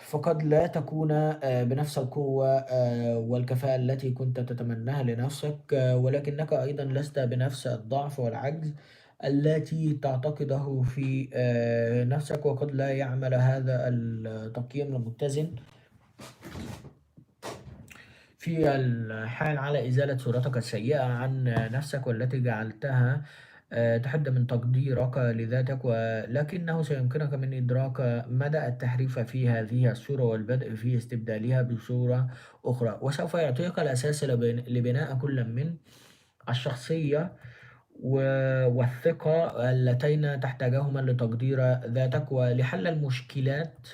فقد لا تكون بنفس القوة والكفاءة التي كنت تتمناها لنفسك، ولكنك أيضًا لست بنفس الضعف والعجز التي تعتقده في نفسك. وقد لا يعمل هذا التقييم المتزن في الحال على إزالة صورتك السيئة عن نفسك، والتي جعلتها تحد من تقديرك لذاتك، ولكنه سيمكنك من إدراك مدى التحريف في هذه الصورة والبدء في استبدالها بصورة أخرى، وسوف يعطيك الأساس لبناء كل من الشخصية والثقة اللتين تحتاجهما لتقدير ذاتك ولحل المشكلات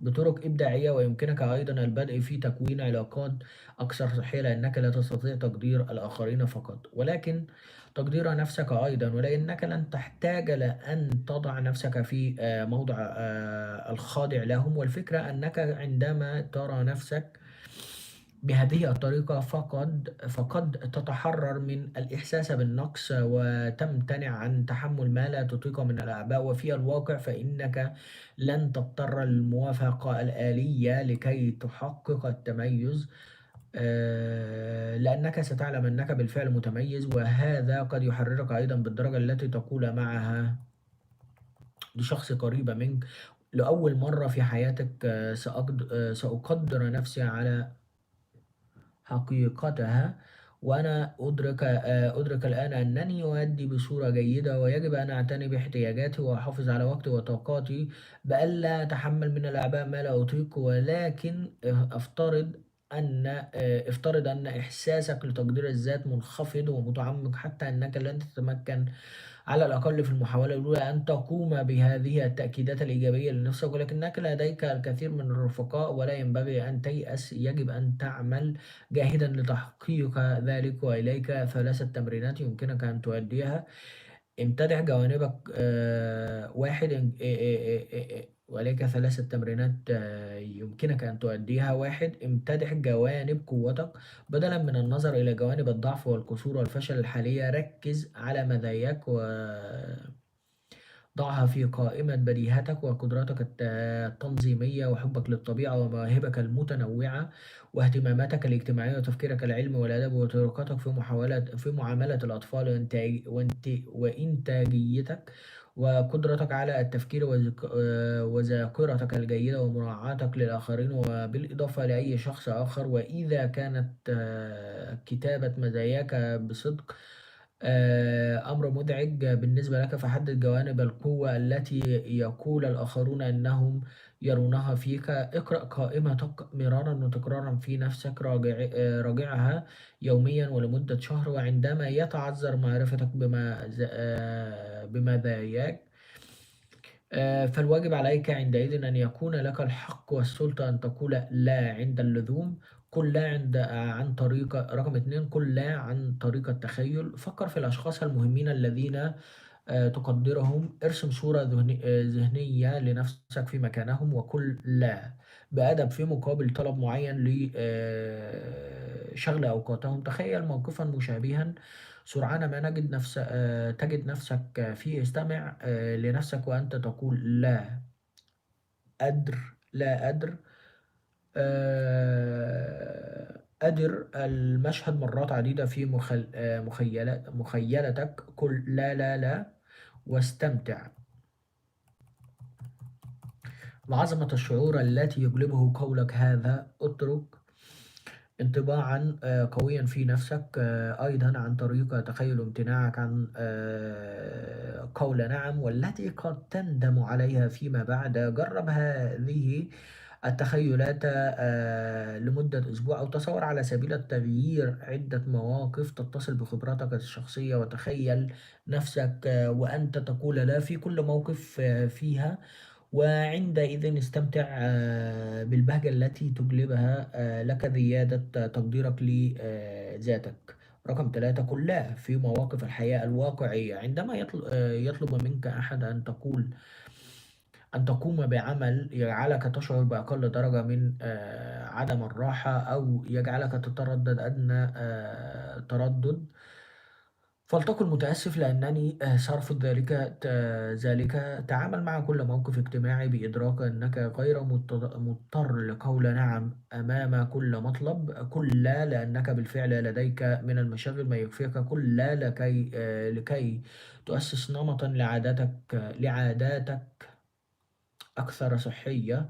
بطرق إبداعية. ويمكنك أيضًا البدء في تكوين علاقات أكثر صحية، لأنك لا تستطيع تقدير الآخرين فقط، ولكن تقدير نفسك أيضًا. ولأنك لن تحتاج لأن تضع نفسك في موضع الخاضع لهم. والفكرة أنك عندما ترى نفسك بهذه الطريقة فقد تتحرر من الإحساس بالنقص، وتمتنع عن تحمل ما لا تطيقه من الأعباء. وفي الواقع فإنك لن تضطر للموافقة الآلية لكي تحقق التميز، لأنك ستعلم أنك بالفعل متميز، وهذا قد يحررك أيضًا بالدرجة التي تقول معها لشخص قريب منك لأول مرة في حياتك: سأقدر نفسي على حقيقتها، وأنا أدرك الآن أنني أؤدي بصورة جيدة، ويجب أن أعتني باحتياجاتي وأحافظ على وقتي وطاقاتي بألا أتحمل من الأعباء ما لا أطيق. ولكن افترض أن إحساسك لتقدير الذات منخفض ومتعمق حتى أنك لن تتمكن على الأقل في المحاولة الأولى أن تقوم بهذه التأكيدات الإيجابية لنفسك، ولكنك لديك الكثير من الرفقاء ولا ينبغي أن تيأس. يجب أن تعمل جاهدا لتحقيق ذلك، وإليك 3 تمرينات يمكنك أن تؤديها. امتدح جوانبك واحد وإليك 3 تمرينات يمكنك أن تؤديها. 1. امتدح جوانب قوتك بدلا من النظر إلى جوانب الضعف والقصور والفشل الحالية. ركز على مزاياك ضعها في قائمة بديهاتك وقدراتك التنظيمية وحبك للطبيعة ومواهبك المتنوعة واهتماماتك الاجتماعية وتفكيرك العلمي والأدبي وطريقتك في معاملة الأطفال وإنتاجيتك وقدرتك على التفكير وذاكرتك الجيدة ومراعاتك للآخرين وبالإضافة لأي شخص آخر. وإذا كانت كتابة مزاياك بصدق أمر مزعج بالنسبة لك، فحدد جوانب القوة التي يقول الآخرون أنهم يرونها فيك. اقرأ قائمتك مرارا وتكرارا في نفسك، راجعها يوميا ولمدة شهر، وعندما يتعذر معرفتك بما ذاك، فالواجب عليك عندئذ أن يكون لك الحق والسلطة أن تقول لا عند اللزوم. قل لا عن طريق رقم 2، قل لا عن طريق التخيل. فكر في الأشخاص المهمين الذين تقدرهم، ارسم صورة ذهنية لنفسك في مكانهم، وقل لا بأدب في مقابل طلب معين لشغل أوقاتهم. تخيل موقفا مشابها سرعان ما تجد نفسك فيه. استمع لنفسك وأنت تقول لا أدر، لا أدر، أدر المشهد مرات عديدة في مخيلتك. قل لا لا لا واستمتع بعظمة الشعور التي يجلبه قولك هذا. اترك انطباعا قويا في نفسك أيضا عن طريق تخيل امتناعك عن قول نعم، والتي قد تندم عليها فيما بعد. جرب هذه التخيلات لمدة أسبوع، أو تصور على سبيل التغيير عدة مواقف تتصل بخبراتك الشخصية، وتخيل نفسك وأنت تقول لا في كل موقف فيها، وعندئذ استمتع بالبهجة التي تجلبها لك زيادة تقديرك لذاتك. رقم 3، قل لا في مواقف الحياة الواقعية. عندما يطلب منك أحد أن تقوم بعمل يجعلك تشعر بأقل درجة من عدم الراحة، أو يجعلك تتردد أدنى تردد، فلتقل متأسف لأنني سأرفض ذلك. تعامل مع كل موقف اجتماعي بإدراك أنك غير مضطر لقول نعم أمام كل مطلب. قل لا لأنك بالفعل لديك من المشاغل ما يكفيك. قل لا لكي تؤسس نمطا لعاداتك أكثر صحية،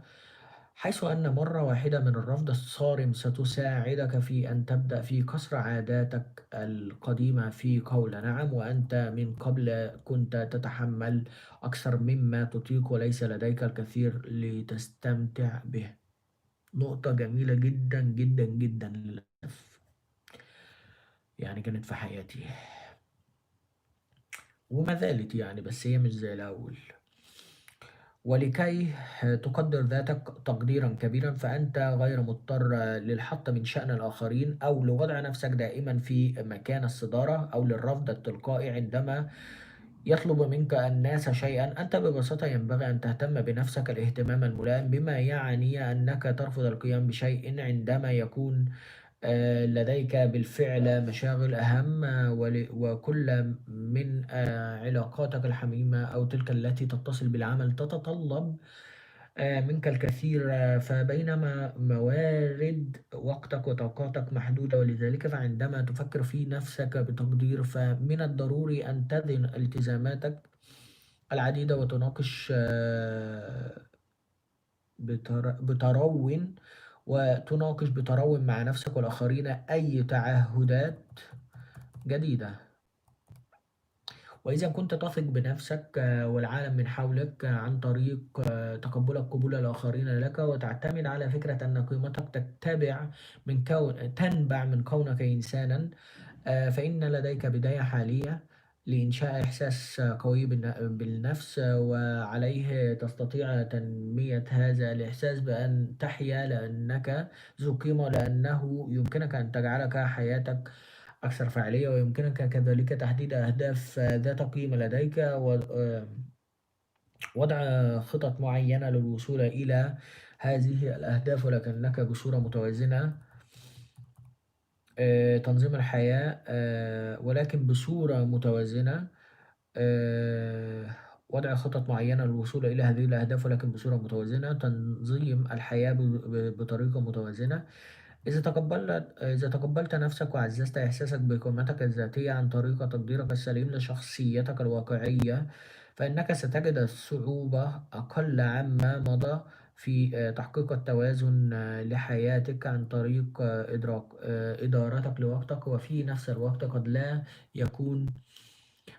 حيث أن مرة واحدة من الرفض الصارم ستساعدك في أن تبدأ في كسر عاداتك القديمة في قول نعم. وأنت من قبل كنت تتحمل أكثر مما تطيق، وليس لديك الكثير لتستمتع به. نقطة جميلة جدا جدا جدا للأسف، يعني كانت في حياتي وما زالت يعني، بس هي مش زي الأول. ولكي تقدر ذاتك تقديرا كبيرا، فأنت غير مضطر للحط من شأن الآخرين، أو لوضع نفسك دائما في مكان الصدارة، أو للرفض التلقائي عندما يطلب منك الناس شيئا. أنت ببساطة ينبغي أن تهتم بنفسك الاهتمام الملائم، بما يعني أنك ترفض القيام بشيء عندما يكون لديك بالفعل مشاغل أهم، وكل من علاقاتك الحميمة أو تلك التي تتصل بالعمل تتطلب منك الكثير. فبينما موارد وقتك وطاقاتك محدودة، ولذلك فعندما تفكر في نفسك بتقدير، فمن الضروري أن تذن التزاماتك العديدة وتناقش بترون مع نفسك والآخرين أي تعهدات جديدة. وإذا كنت تثق بنفسك والعالم من حولك عن طريق تقبلك قبول الآخرين لك، وتعتمد على فكرة أن قيمتك تنبع من كونك إنسانا، فإن لديك بداية حالية لإنشاء إحساس قوي بالنفس، وعليه تستطيع تنمية هذا الإحساس بأن تحيا لأنك ذو قيمة، لأنه يمكنك أن تجعلك حياتك أكثر فعالية، ويمكنك كذلك تحديد أهداف ذات قيمة لديك، ووضع خطط معينة للوصول إلى هذه الأهداف، ولكنك بصورة متوازنة. تنظيم الحياة ولكن بصورة متوازنة. آه، وضع خطط معينة للوصول إلى هذه الأهداف ولكن بصورة متوازنة. تنظيم الحياة بطريقة متوازنة. إذا تقبلت نفسك وعززت إحساسك بقيمتك الذاتية عن طريق تقديرك السليم لشخصيتك الواقعية، فإنك ستجد الصعوبة أقل عما مضى في تحقيق التوازن لحياتك عن طريق إدارتك لوقتك، وفي نفس الوقت قد لا يكون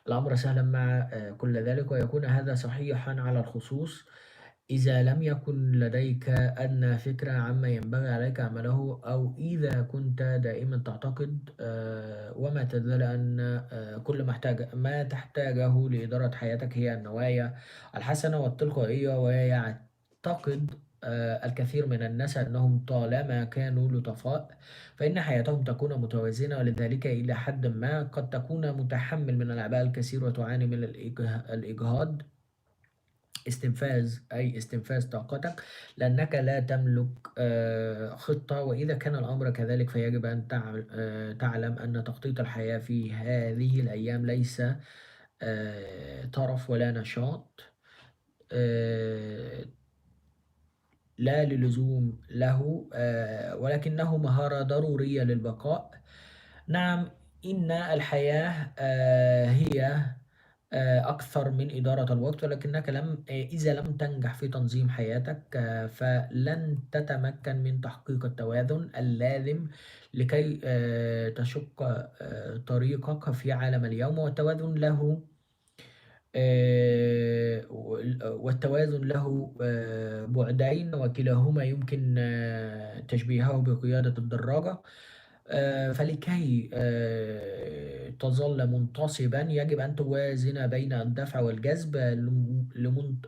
الأمر سهلا مع كل ذلك، ويكون هذا صحيحا على الخصوص إذا لم يكن لديك أدنى فكرة عما ينبغي عليك عمله، أو إذا كنت دائما تعتقد وما تزال أن كل ما تحتاجه لإدارة حياتك هي النوايا الحسنة والتلقائية. ويعتقد الكثير من الناس أنهم طالما كانوا لطفاء فإن حياتهم تكون متوازنة، ولذلك إلى حد ما قد تكون متحمل من الأعباء الكثير وتعاني من الإجهاض. أي استنفاذ طاقتك لأنك لا تملك خطة. وإذا كان الأمر كذلك فيجب أن تعلم أن تخطيط الحياة في هذه الأيام ليس طرف ولا نشاط، آه، لا للزوم له، ولكنه مهارة ضرورية للبقاء. نعم، إن الحياة هي أكثر من إدارة الوقت، ولكنك إذا لم تنجح في تنظيم حياتك فلن تتمكن من تحقيق التوازن اللازم لكي تشق طريقك في عالم اليوم. والتوازن له بعدين، وكلاهما يمكن تشبيهه بقيادة الدراجة. فلكي تظل منتصبا يجب أن توازن بين الدفع والجذب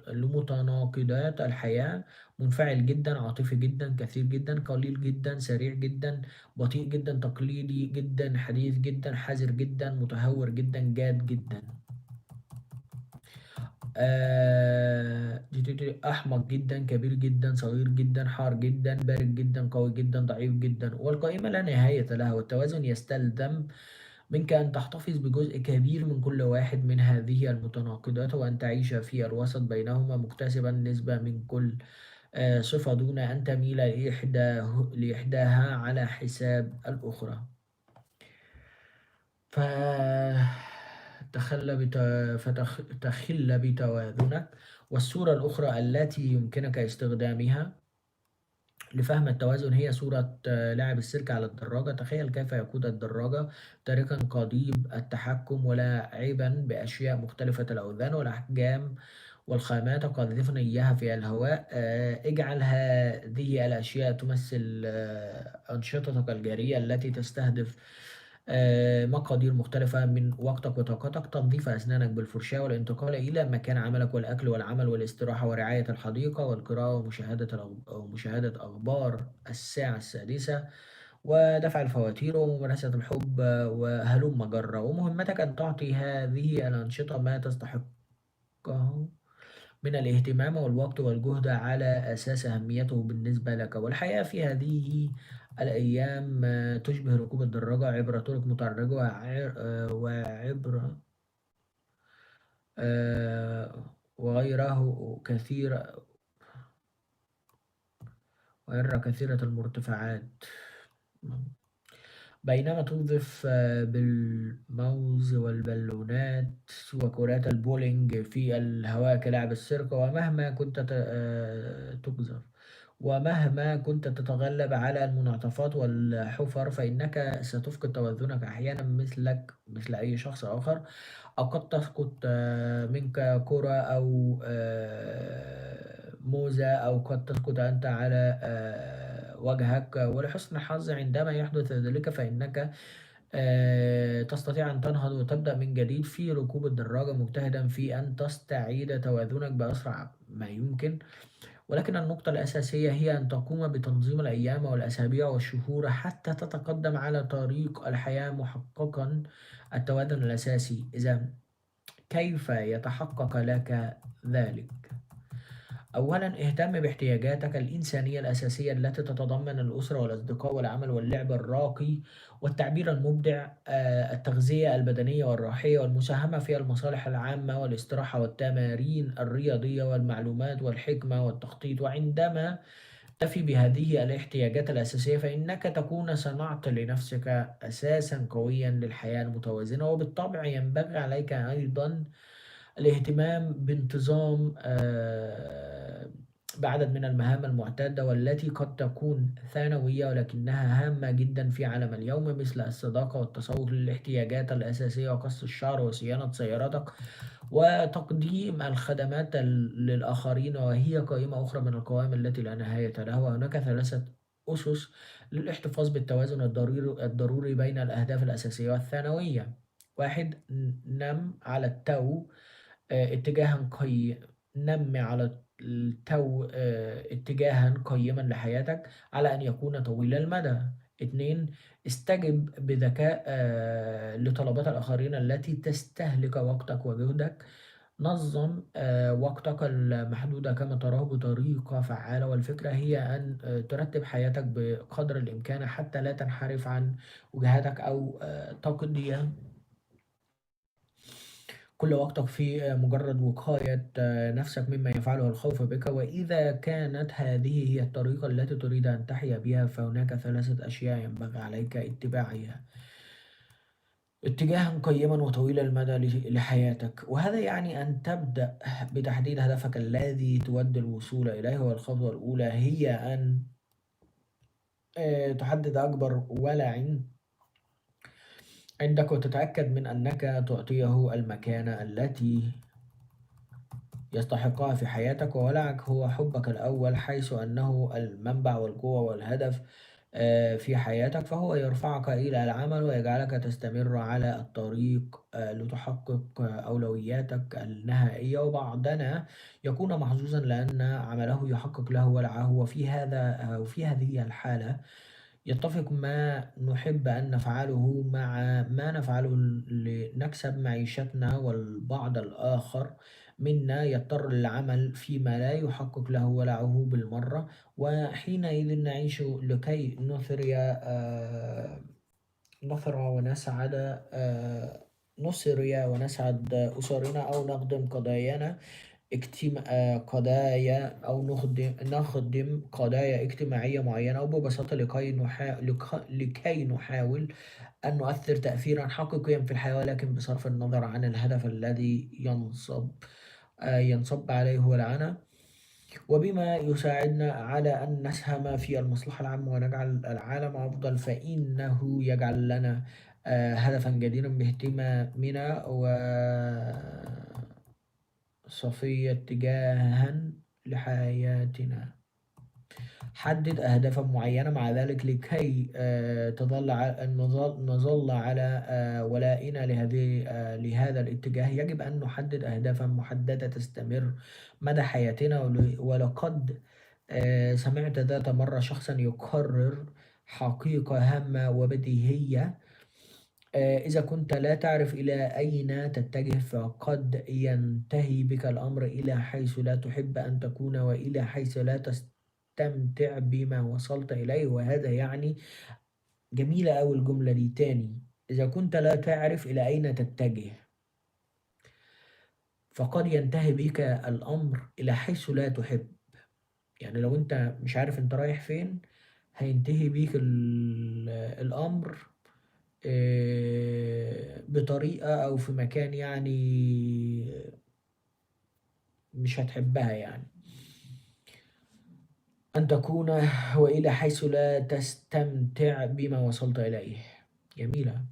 لمتناقضات الحياة: منفعل جدا، عاطفي جدا، كثير جدا، قليل جدا، سريع جدا، بطيء جدا، تقليدي جدا، حديث جدا، حذر جدا، متهور جدا، جاد جدا، أحمق جدا، كبير جدا، صغير جدا، حار جدا، بارد جدا، قوي جدا، ضعيف جدا. والقائمة لا نهاية لها. والتوازن يستلزم منك أن تحتفظ بجزء كبير من كل واحد من هذه المتناقضات، وأن تعيش في الوسط بينهما مكتسبا نسبة من كل صفة دون أن تميل لإحداها على حساب الأخرى. فتخل بتوازنك. والصورة الأخرى التي يمكنك استخدامها لفهم التوازن هي صورة لاعب السيرك على الدراجة. تخيل كيف يقود الدراجة طريقا قضيب التحكم ولاعبا بأشياء مختلفة الأوزان والأحجام والخامات، قاذفا إياها في الهواء. اجعل هذه الأشياء تمثل أنشطتك الجارية التي تستهدف مقادير مختلفة من وقتك وطاقتك: تنظيف أسنانك بالفرشاة، والانتقال إلى مكان عملك، والأكل والعمل والاستراحة، ورعاية الحديقة، والقراءة، ومشاهدة أخبار الساعة السادسة، ودفع الفواتير، وممارسة الحب، وهلم جرة. ومهمتك أن تعطي هذه الأنشطة ما تستحقه من الاهتمام والوقت والجهد على أساس أهميته بالنسبة لك. والحياة في هذه الأيام تشبه ركوب الدراجة عبر طرق متعرجة وعبر وغيره كثيرة المرتفعات، بينما توظف بالموز والبالونات وكرات البولينج في الهواء كلاعب السيرك. ومهما كنت تتغلب على المنعطفات والحفر فإنك ستفقد توازنك أحيانا، مثل أي شخص آخر. أو قد تسقط منك كرة أو موزة، أو قد تسقط أنت على وجهك. ولحسن الحظ عندما يحدث ذلك فإنك تستطيع أن تنهض وتبدأ من جديد في ركوب الدراجة، مجتهدا في أن تستعيد توازنك بأسرع ما يمكن. ولكن النقطة الأساسية هي أن تقوم بتنظيم الأيام والأسابيع والشهور حتى تتقدم على طريق الحياة محققا التوازن الأساسي. إذا كيف يتحقق لك ذلك؟ أولا، اهتم باحتياجاتك الإنسانية الأساسية التي تتضمن الأسرة والأصدقاء والعمل واللعب الراقي والتعبير المبدع، التغذية البدنية والروحية، والمساهمة في المصالح العامة، والاستراحة، والتمارين الرياضية، والمعلومات، والحكمة، والتخطيط. وعندما تفي بهذه الاحتياجات الأساسية فإنك تكون صنعت لنفسك أساسا قويا للحياة المتوازنة. وبالطبع ينبغي عليك أيضا الاهتمام بانتظام بعدد من المهام المعتادة والتي قد تكون ثانوية ولكنها هامة جدا في عالم اليوم، مثل الصداقة والتسوق للاحتياجات الأساسية وقص الشعر وصيانة سيارتك وتقديم الخدمات للآخرين، وهي قائمة أخرى من القوائم التي لا نهاية لها. وهناك 3 أسس للاحتفاظ بالتوازن الضروري بين الأهداف الأساسية والثانوية. 1. نم على التو اتجاها قي نمي على التو اتجاها قيما لحياتك على أن يكون طويل المدى. 2. استجب بذكاء لطلبات الآخرين التي تستهلك وقتك وجهدك. نظم وقتك المحدود كما تراه بطريقة فعالة، والفكرة هي أن ترتب حياتك بقدر الإمكان حتى لا تنحرف عن وجهاتك أو تقضي كل وقتك في مجرد وقاية نفسك مما يفعله الخوف بك. وإذا كانت هذه هي الطريقة التي تريد أن تحيا بها، فهناك 3 أشياء ينبغي عليك اتباعها اتجاها قيما وطويل المدى لحياتك. وهذا يعني أن تبدأ بتحديد هدفك الذي تود الوصول إليه. والخطوة الأولى هي أن تحدد أكبر ولع عندك وتتأكد من أنك تعطيه المكانة التي يستحقها في حياتك. وولعك هو حبك الأول، حيث أنه المنبع والقوة والهدف في حياتك، فهو يرفعك إلى العمل ويجعلك تستمر على الطريق لتحقق أولوياتك النهائية. وبعضنا يكون محظوظا لأن عمله يحقق له ولعه، وفي هذه الحالة يتفق ما نحب أن نفعله مع ما نفعله لنكسب معيشتنا، والبعض الآخر منا يضطر للعمل فيما لا يحقق له ولعه بالمرة. وحينئذ نعيش لكي نثرى ونسعد نثري ونسعد أسرنا، أو نخدم قضايانا قضايا، أو نخدم قضايا اجتماعية معينة، أو ببساطة لكي نحاول أن نؤثر تأثيرا حقيقيا في الحياة، ولكن بصرف النظر عن الهدف الذي ينصب عليه ولعنا، وبما يساعدنا على أن نسهم في المصلحة العامة ونجعل العالم أفضل. فإنه يجعل لنا هدفا جديرا باهتمامنا وصفية تجاها لحياتنا. حدد أهدافا معينة مع ذلك لكي نظل على ولائنا لهذا الاتجاه. يجب أن نحدد أهدافا محددة تستمر مدى حياتنا. ولقد سمعت ذات مرة شخصا يقرر حقيقة هامة وبديهية: إذا كنت لا تعرف إلى أين تتجه، فقد ينتهي بك الأمر إلى حيث لا تحب أن تكون، وإلى حيث لا تستمتع بما وصلت إليه. وهذا يعني جميلة أوي الجملة دي تاني: إذا كنت لا تعرف إلى أين تتجه، فقد ينتهي بك الأمر إلى حيث لا تحب. يعني لو أنت مش عارف أنت رايح فين، هينتهي بيك الأمر بطريقة أو في مكان يعني مش هتحبها. يعني أن تكون وإلى حيث لا تستمتع بما وصلت إليه. جميلة.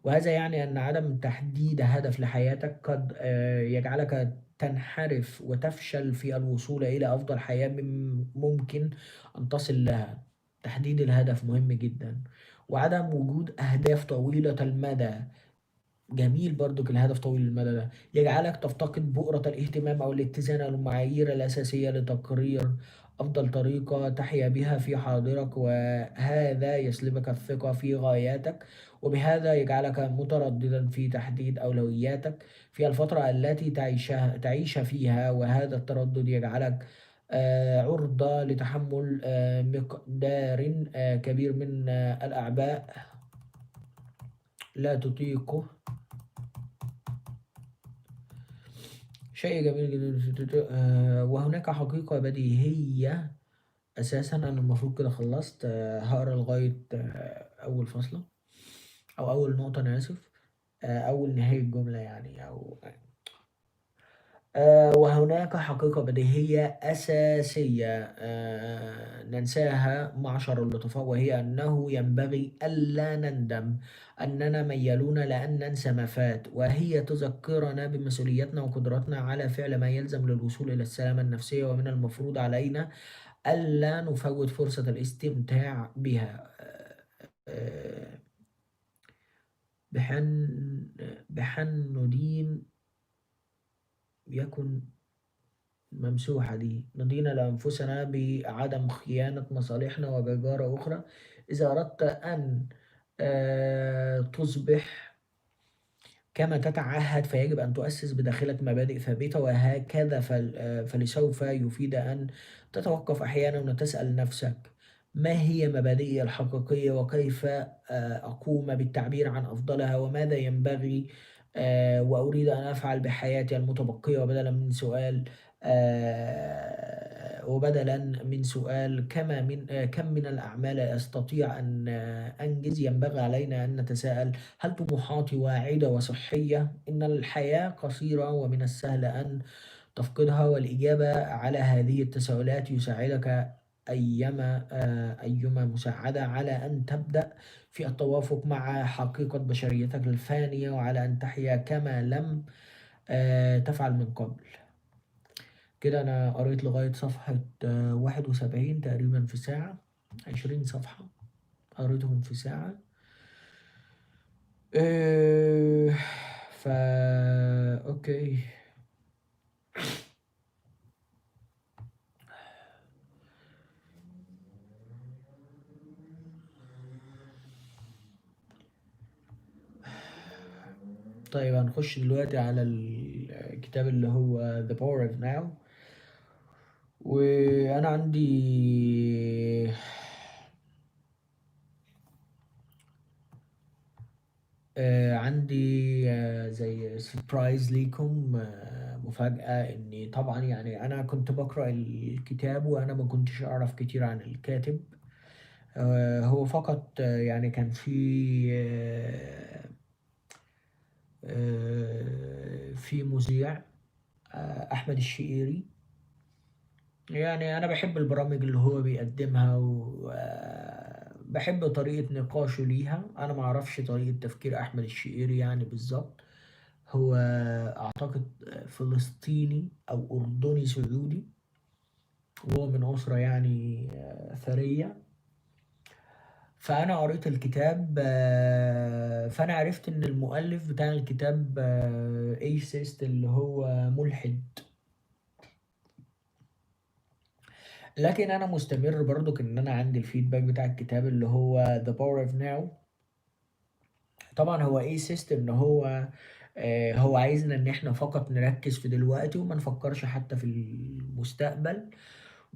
وهذا يعني أن عدم تحديد هدف لحياتك قد يجعلك تنحرف وتفشل في الوصول إلى أفضل حياة ممكن أن تصل لها. تحديد الهدف مهم جدا، وعدم وجود أهداف طويلة المدى. جميل برضك الهدف طويل المدى ده يجعلك تفتقد بؤرة الاهتمام أو الاتزان أو المعايير الأساسية لتقرير أفضل طريقة تحيا بها في حاضرك، وهذا يسلبك الثقة في غاياتك، وبهذا يجعلك مترددا في تحديد أولوياتك في الفترة التي تعيش فيها. وهذا التردد يجعلك عرضة لتحمل مقدار كبير من الأعباء لا تطيقه. شيء جميل جدا. وهناك حقيقة بديهية أساسا. أنا المفروض كده خلصت. هقرا لغاية أول فصلة أو أول نقطة، أنا آسف. أول نهاية الجملة يعني، أو وهناك حقيقة بديهية أساسية ننساها معشر اللطفاء، وهي أنه ينبغي ألا نندم أننا ميالون لأن ننسى ما فات، وهي تذكرنا بمسؤوليتنا وقدرتنا على فعل ما يلزم للوصول إلى السلامة النفسية، ومن المفروض علينا ألا نفوت فرصة الاستمتاع بها. آه، بحن ندين يكن ممسوحة دي، ندين لأنفسنا بعدم خيانة مصالحنا وبجارة أخرى. إذا أردت أن تصبح كما تتعهد، فيجب أن تؤسس بداخلك مبادئ ثابتة، وهكذا فلسوف يفيد أن تتوقف أحيانا وتسأل نفسك: ما هي مبادئي الحقيقية، وكيف أقوم بالتعبير عن أفضلها، وماذا ينبغي وأريد أن أفعل بحياتي المتبقية، وبدلا من سؤال كم من الأعمال أستطيع أن أنجز، ينبغي علينا أن نتساءل: هل طموحاتي واعدة وصحية؟ إن الحياة قصيرة ومن السهل أن تفقدها، والإجابة على هذه التساؤلات يساعدك أيما مساعدة على أن تبدأ في التوافق مع حقيقة بشريتك الفانية، وعلى أن تحيا كما لم تفعل من قبل. كده أنا قريت لغاية صفحة 71 تقريبا في ساعة، 20 صفحة قريتهم في ساعة. آه، فا أوكي. طيب هنخش دلوقتي على الكتاب اللي هو The Power of Now. وأنا عندي زي سربرايز ليكم، مفاجأة. إني طبعا يعني أنا كنت بقرأ الكتاب وأنا ما كنتش أعرف كتير عن الكاتب. هو فقط يعني كان في مذيع أحمد الشقيري. يعني أنا بحب البرامج اللي هو بيقدمها، وبحب طريقة نقاشه ليها. أنا معرفش طريقة تفكير أحمد الشقيري يعني بالظبط. هو أعتقد فلسطيني أو أردني سعودي، وهو من أسرة يعني ثرية. فأنا قريت الكتاب، فأنا عرفت إن المؤلف بتاع الكتاب ايسيست، اللي هو ملحد. لكن أنا مستمر برضو إن أنا عندي الفيدباك بتاع الكتاب اللي هو The Power of Now. طبعا هو ايسيست إن هو عايزنا إن إحنا فقط نركز في دلوقتي وما نفكرش حتى في المستقبل.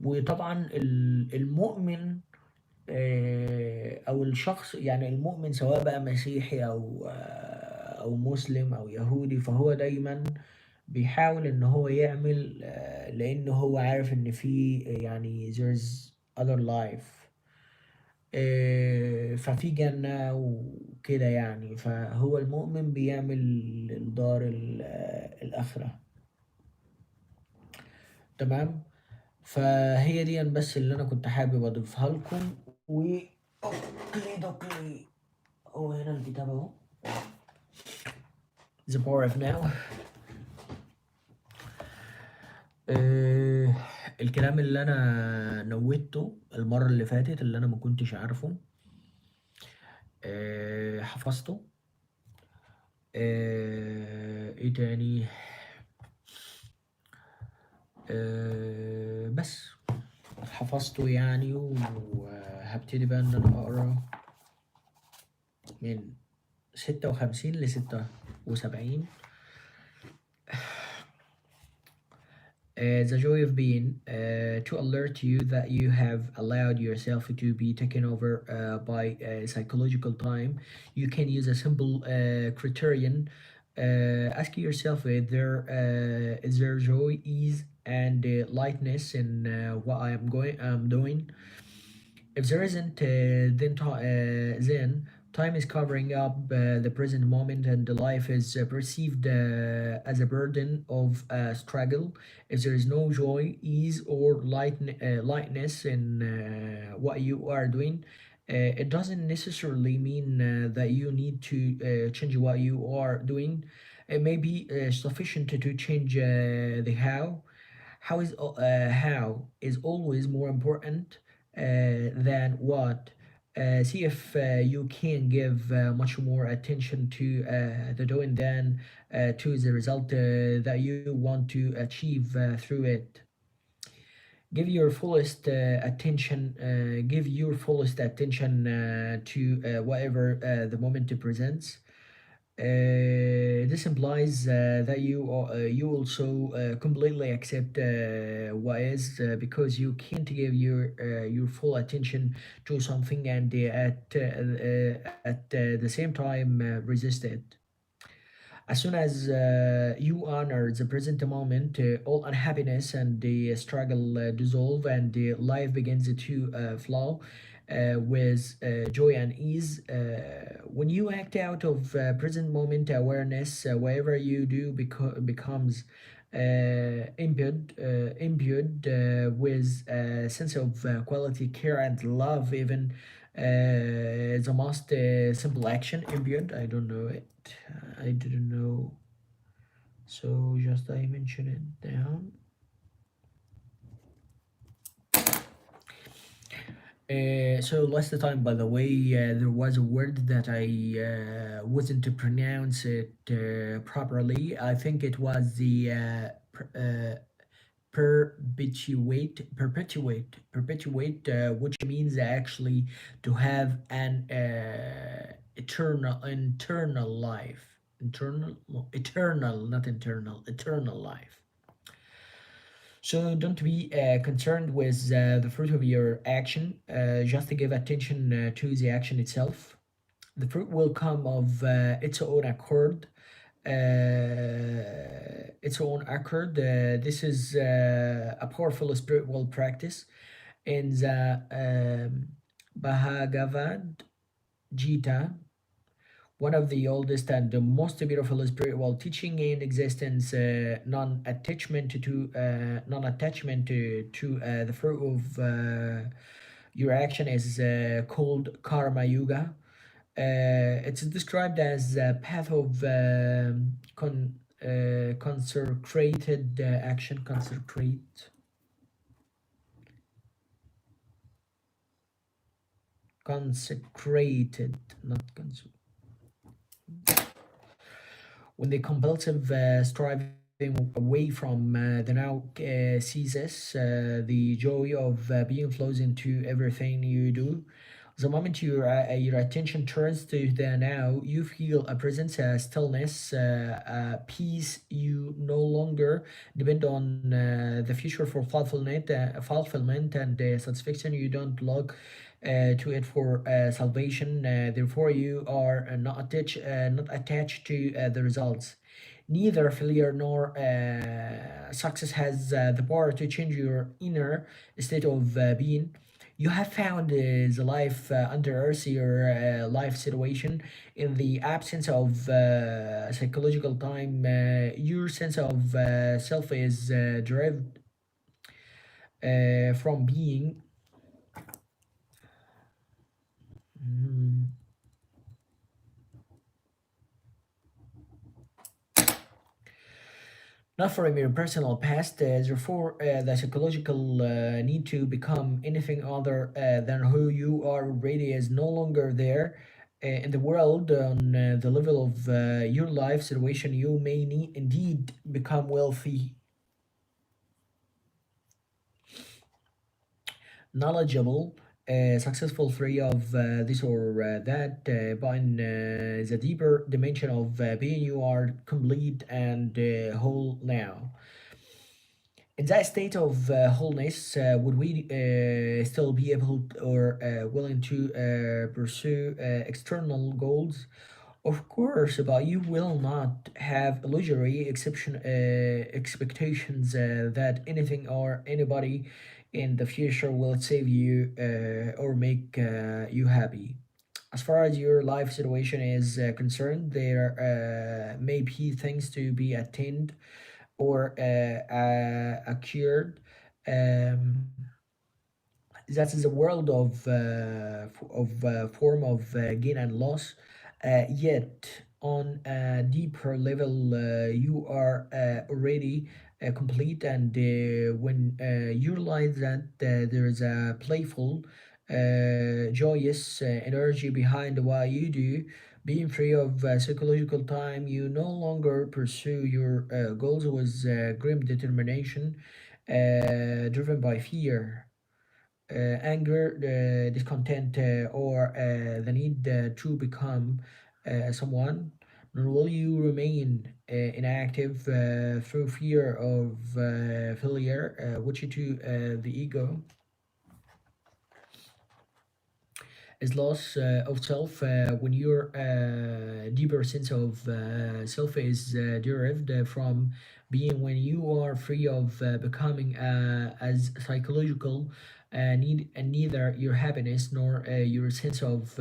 وطبعا المؤمن او الشخص، يعني المؤمن سواء بقى مسيحي او مسلم او يهودي، فهو دايما بيحاول ان هو يعمل لان هو عارف ان في يعني there's other life، ففي جنة وكده يعني. فهو المؤمن بيعمل الدار الآخرة. تمام. فهي دي بس اللي انا كنت حابب اضيفها لكم. و دوكلي هو هنا الكتاب اهو، The Power of Now. آه الكلام اللي انا نويته المرة اللي فاتت اللي انا ما كنتش عارفه حفظته. ايه تاني؟ بس حفظته يعني، وهبتدي بقى ان انا اقرا من 56 ل76. The joy of being, to alert you that you have allowed yourself to be taken over by psychological time. You can use a simple criterion. Ask yourself is there joy, ease, and lightness in what I'm doing. If there isn't, then Time is covering up the present moment, and the life is perceived as a burden of struggle. If there is no joy, ease, or lightness in what you are doing, it doesn't necessarily mean that you need to change what you are doing. It may be sufficient to change the how. How is always more important than what. See if you can give much more attention to the doing than to the result that you want to achieve through it. Give your fullest attention. Give your fullest attention to whatever the moment presents. This implies that you also completely accept what is because you can't give your full attention to something and at the same time resist it. As soon as you honor the present moment, all unhappiness and the struggle dissolve, and the life begins to flow with joy and ease. When you act out of present moment awareness, whatever you do becomes imbued with a sense of quality, care, and love. Even the most simple action imbued. I don't know it. I didn't know. So just I mention it down. So last time, by the way, there was a word that I wasn't to pronounce it properly. I think it was the perpetuate, which means actually to have an internal life. Internal, no, eternal, not internal, eternal life. So don't be concerned with the fruit of your action. Just give attention to the action itself. The fruit will come of its own accord. Its own accord. This is a powerful spiritual practice in the Bhagavad Gita, one of the oldest and the most beautiful spiritual teaching in existence. Non-attachment to the fruit of your action is called karma yoga. It's described as a path of consecrated action. Consecrated, not consecrated. When the compulsive striving away from the now ceases, the joy of being flows into everything you do. The moment your attention turns to the now, you feel a presence, a stillness, a peace. You no longer depend on the future for fulfillment and satisfaction. You don't look to it for salvation. Therefore, you are not attached to the results. Neither failure nor success has the power to change your inner state of being. You have found the life under earth, your life situation. In the absence of psychological time, your sense of self is derived from being. Mm, not from your personal past. Therefore, the psychological need to become anything other than who you are already is no longer there. In the world, on the level of your life situation, you may indeed become wealthy, knowledgeable, successful, free of this or that, but in the deeper dimension of being, you are complete and whole now. In that state of wholeness, would we still be able or willing to pursue external goals? Of course, but you will not have illusory expectations that anything or anybody in the future will save you or make you happy. As far as your life situation is concerned, there may be things to be attained or acquired. Um, that is a world of form of gain and loss. Yet on a deeper level, you are already complete, and when you realize that there is a playful, joyous energy behind what you do, being free of psychological time, you no longer pursue your goals with grim determination, driven by fear, anger, discontent, or the need to become someone, nor will you remain inactive through fear of failure, which to the ego is loss of self. When your deeper sense of self is derived from being, when you are free of becoming as psychological, need and neither your happiness nor your sense of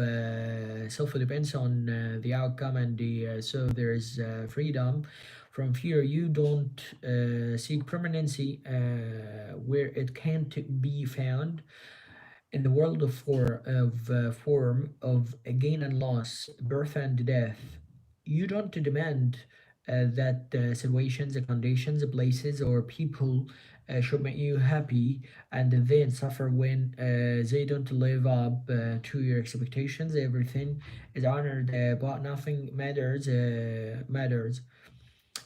self depends on the outcome, and so there is freedom from fear. You don't seek permanency where it can't be found in the world of form of gain and loss, birth and death. You don't demand that situations, conditions, places, or people should make you happy and then suffer when they don't live up to your expectations. Everything is honored, but nothing matters.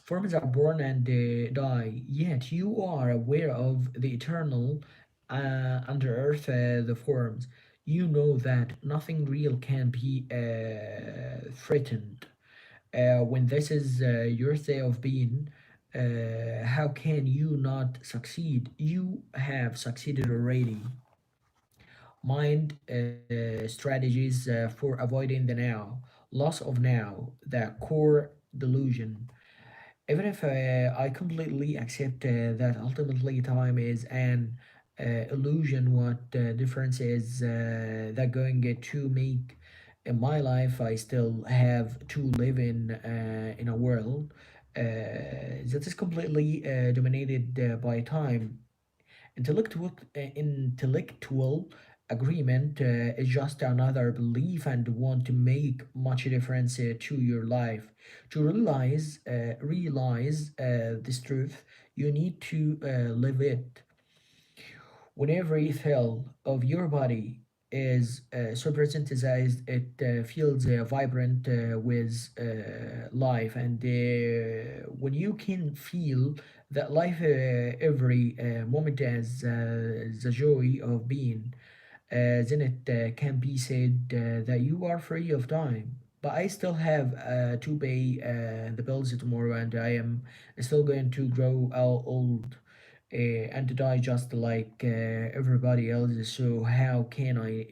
Forms are born and die, yet you are aware of the eternal under earth, the forms. You know that nothing real can be threatened. When this is your state of being, how can you not succeed? You have succeeded already. Mind strategies for avoiding the now, loss of now, the core delusion. Even if I completely accept that ultimately time is an illusion, what difference is that going to make in my life? I still have to live in a world that is completely dominated by time. Intellectual agreement is just another belief and won't make much difference to your life. To realize this truth, you need to live it. When every cell of your body is so presentized, it feels vibrant with life, and when you can feel that life every moment as the joy of being, then it can be said that you are free of time. But I still have to pay the bills tomorrow, and I am still going to grow old and to die just like everybody else. So how can I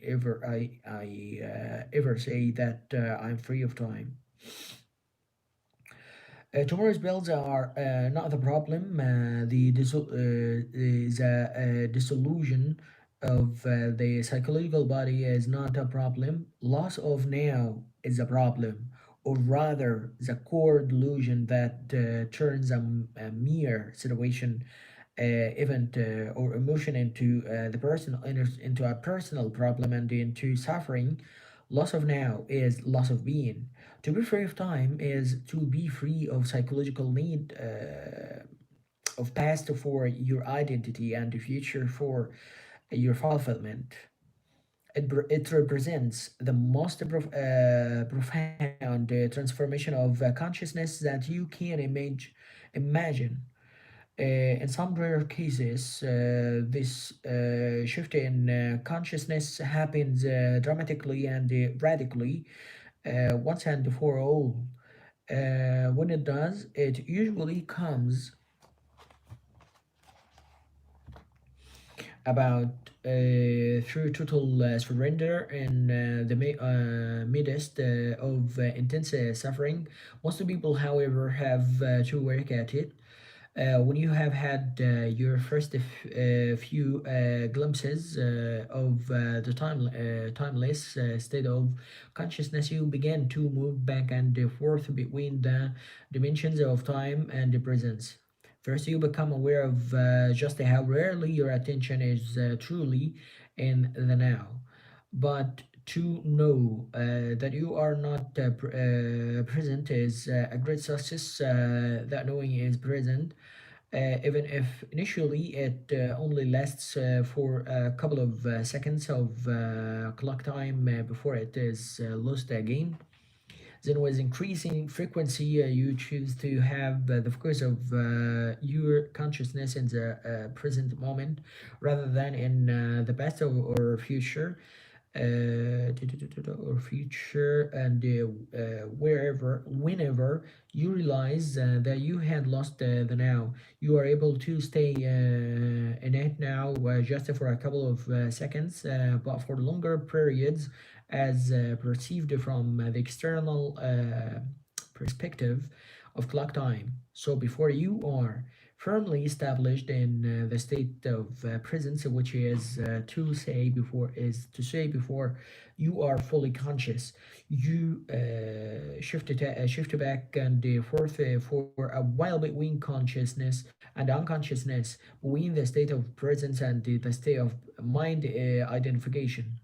ever say that I'm free of time? Tomorrow's bills are not the problem. The disillusion of the psychological body is not a problem. Loss of now is a problem, or rather, the core delusion that turns a mere situation, event, or emotion into into a personal problem and into suffering. Loss of now is loss of being. To be free of time is to be free of psychological need of past for your identity and the future for your fulfillment. It represents the most profound transformation of consciousness that you can imagine. In some rare cases, this shift in consciousness happens dramatically and radically once and for all. When it does, it usually comes about through total surrender in the midst of intense suffering. Most people, however, have to work at it. When you have had your first few glimpses of the timeless state of consciousness, you begin to move back and forth between the dimensions of time and the presence. First, you become aware of just how rarely your attention is truly in the now. But to know that you are not present is a great success. That knowing is present, even if initially it only lasts for a couple of seconds of clock time before it is lost again. Then, with increasing frequency, you choose to have the focus of your consciousness in the present moment rather than in the past or future or future, and whenever you realize that you had lost the now, you are able to stay in it now just for a couple of seconds, but for longer periods as perceived from the external perspective of clock time. So before you are firmly established in the state of presence, which is to say before you are fully conscious, you shift back and forth for a while between consciousness and unconsciousness, between the state of presence and the state of mind identification.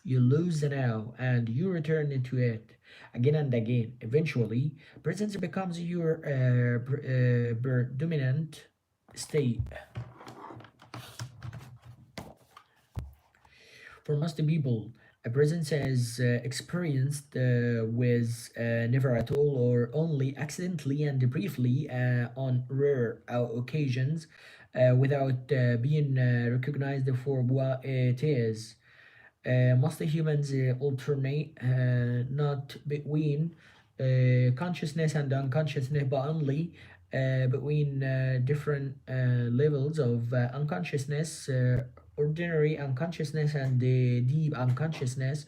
You lose the now and you return into it again and again. Eventually, presence becomes your predominant state. For most people, a presence is experienced with never at all or only accidentally and briefly on rare occasions without being recognized for what it is. Most humans alternate not between consciousness and unconsciousness, but only between different levels of unconsciousness, ordinary unconsciousness, and deep unconsciousness.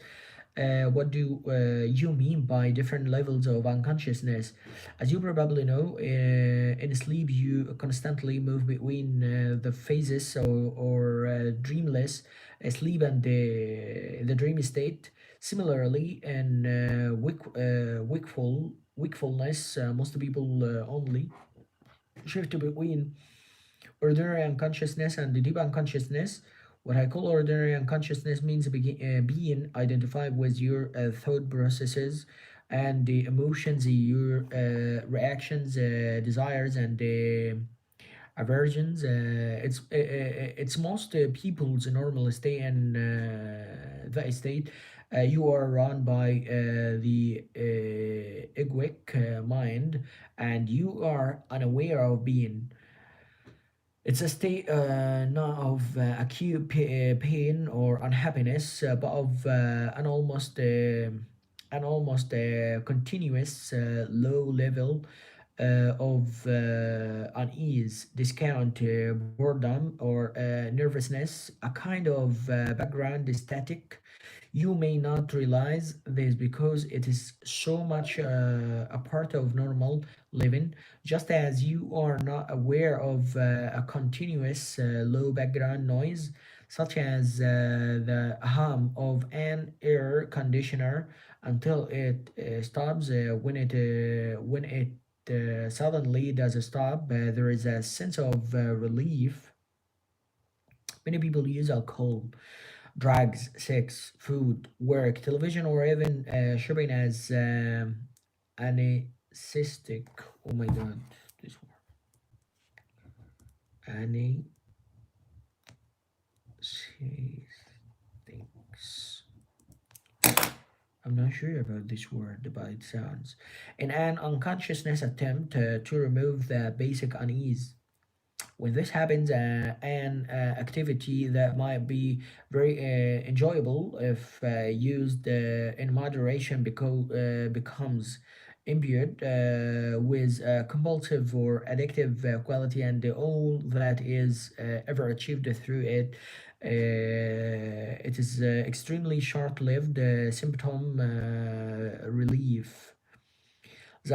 What do you mean by different levels of unconsciousness? As you probably know, in sleep you constantly move between the phases or dreamless sleep and the dreamy state. Similarly, in wakefulness, most people only shift between ordinary unconsciousness and the deep unconsciousness. What I call ordinary unconsciousness means being identified with your thought processes and the emotions, your reactions, desires, and aversions. It's most people's normal state, and that state you are run by the egoic mind, and you are unaware of being. It's a state not of acute pain or unhappiness, but of an almost continuous low level of unease, discount, boredom, or nervousness, a kind of background static. You may not realize this because it is so much a part of normal living, just as you are not aware of a continuous low background noise, such as the hum of an air conditioner, until it stops. When it suddenly does stop, there is a sense of relief. Many people use alcohol, drugs, sex, food, work, television, or even shopping as anesthetic. Oh my god, this word. Anesthetics. I'm not sure about this word, but it sounds. In an unconsciousness attempt to remove the basic unease. When this happens, an activity that might be very enjoyable if used in moderation becomes imbued with compulsive or addictive quality, and all that is ever achieved through it. It is extremely short lived symptom relief. The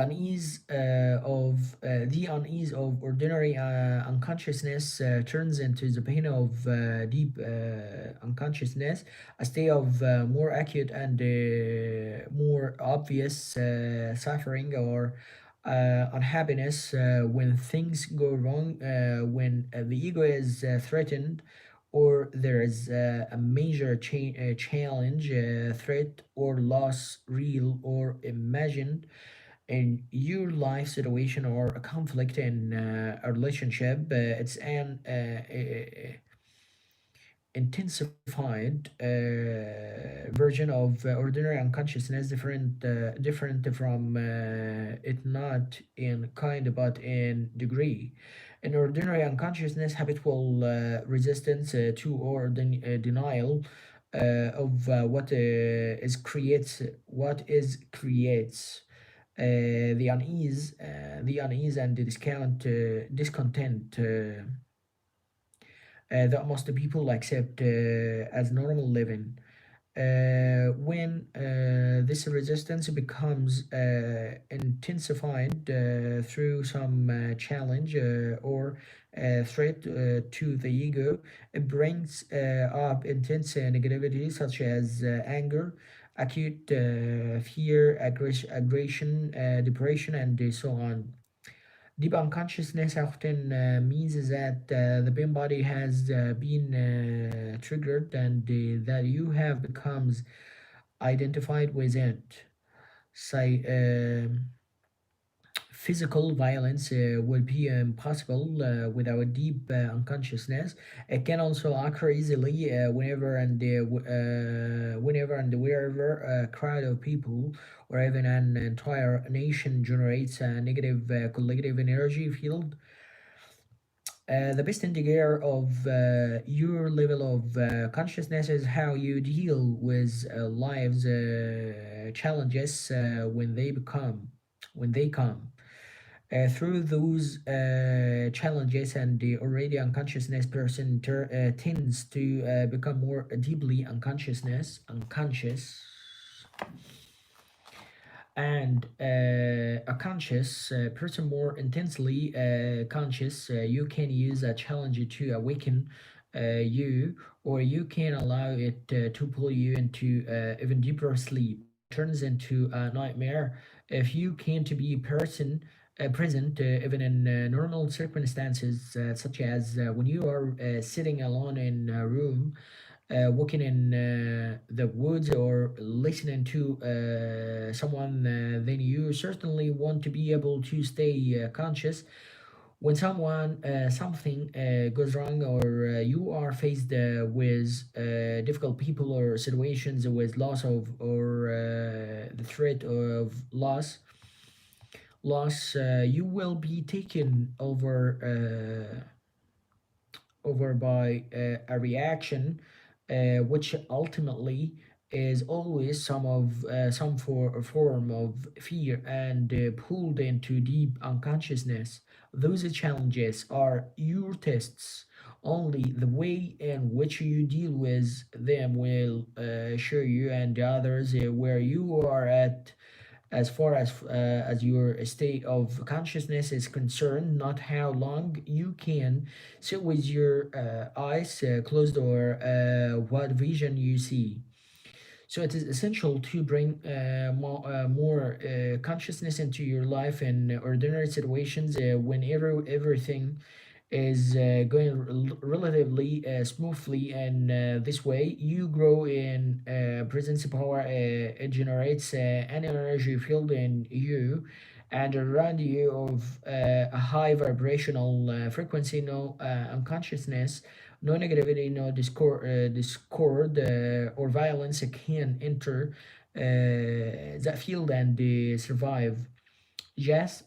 unease of ordinary unconsciousness turns into the pain of deep unconsciousness, a state of more acute and more obvious suffering or unhappiness when things go wrong, when the ego is threatened, or there is a major challenge, threat, or loss, real or imagined, in your life situation or a conflict in a relationship. It's an intensified version of ordinary unconsciousness, different from it, not in kind but in degree. In ordinary unconsciousness, habitual resistance to or denial of what is creates the unease and the discontent that most people accept as normal living. When this resistance becomes intensified through some challenge or threat to the ego, it brings up intense negativity such as anger, acute fear, aggression, depression, and so on. Deep unconsciousness often means that the pain body has been triggered, and that you have becomes identified with it. Say, physical violence will be impossible without deep unconsciousness. It can also occur easily whenever and wherever a crowd of people or even an entire nation generates a negative collective energy field. The best indicator of your level of consciousness is how you deal with life's challenges when they come. Through those challenges, and the already unconsciousness person tends to become more deeply unconscious, and a conscious person more intensely conscious. You can use a challenge to awaken you, or you can allow it to pull you into even deeper sleep, turns into a nightmare. If you can't be present even in normal circumstances, such as when you are sitting alone in a room, walking in the woods, or listening to someone, then you certainly want to be able to stay conscious. When something goes wrong, or you are faced with difficult people or situations with loss of, or the threat of loss, you will be taken over by a reaction, which ultimately is always some form of fear, and pulled into deep unconsciousness. Those challenges are your tests. Only the way in which you deal with them will show you and the others where you are at, as your state of consciousness is concerned, not how long you can sit with your eyes closed, or what vision you see. So it is essential to bring more consciousness into your life in ordinary situations, when everything is going relatively smoothly. And this way you grow in presence power. It generates an energy field in you and around you of a high vibrational frequency. No unconsciousness, no negativity, no discord or violence can enter that field and survive. Just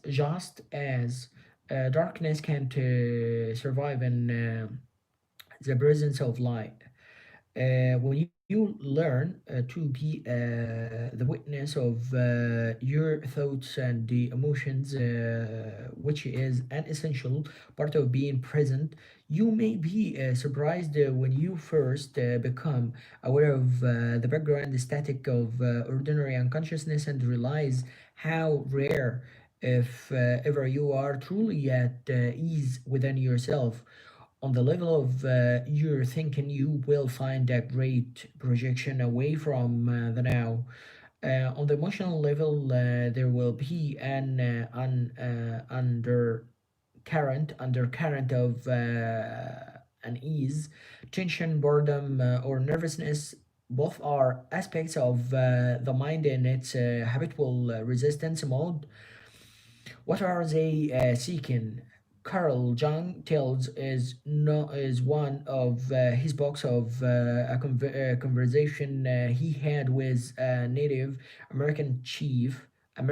as darkness can't survive in the presence of light. When you learn to be the witness of your thoughts and the emotions, which is an essential part of being present, you may be surprised when you first become aware of the background static of ordinary unconsciousness, and realize How rare, if ever you are truly at ease within yourself. On the level of your thinking, you will find a great projection away from the now. On the emotional level, there will be an undercurrent of unease, tension, boredom, or nervousness. Both are aspects of the mind in its habitual resistance mode. What are they seeking? Carl Jung tells is one of his books of a conversation he had with a Native American chief who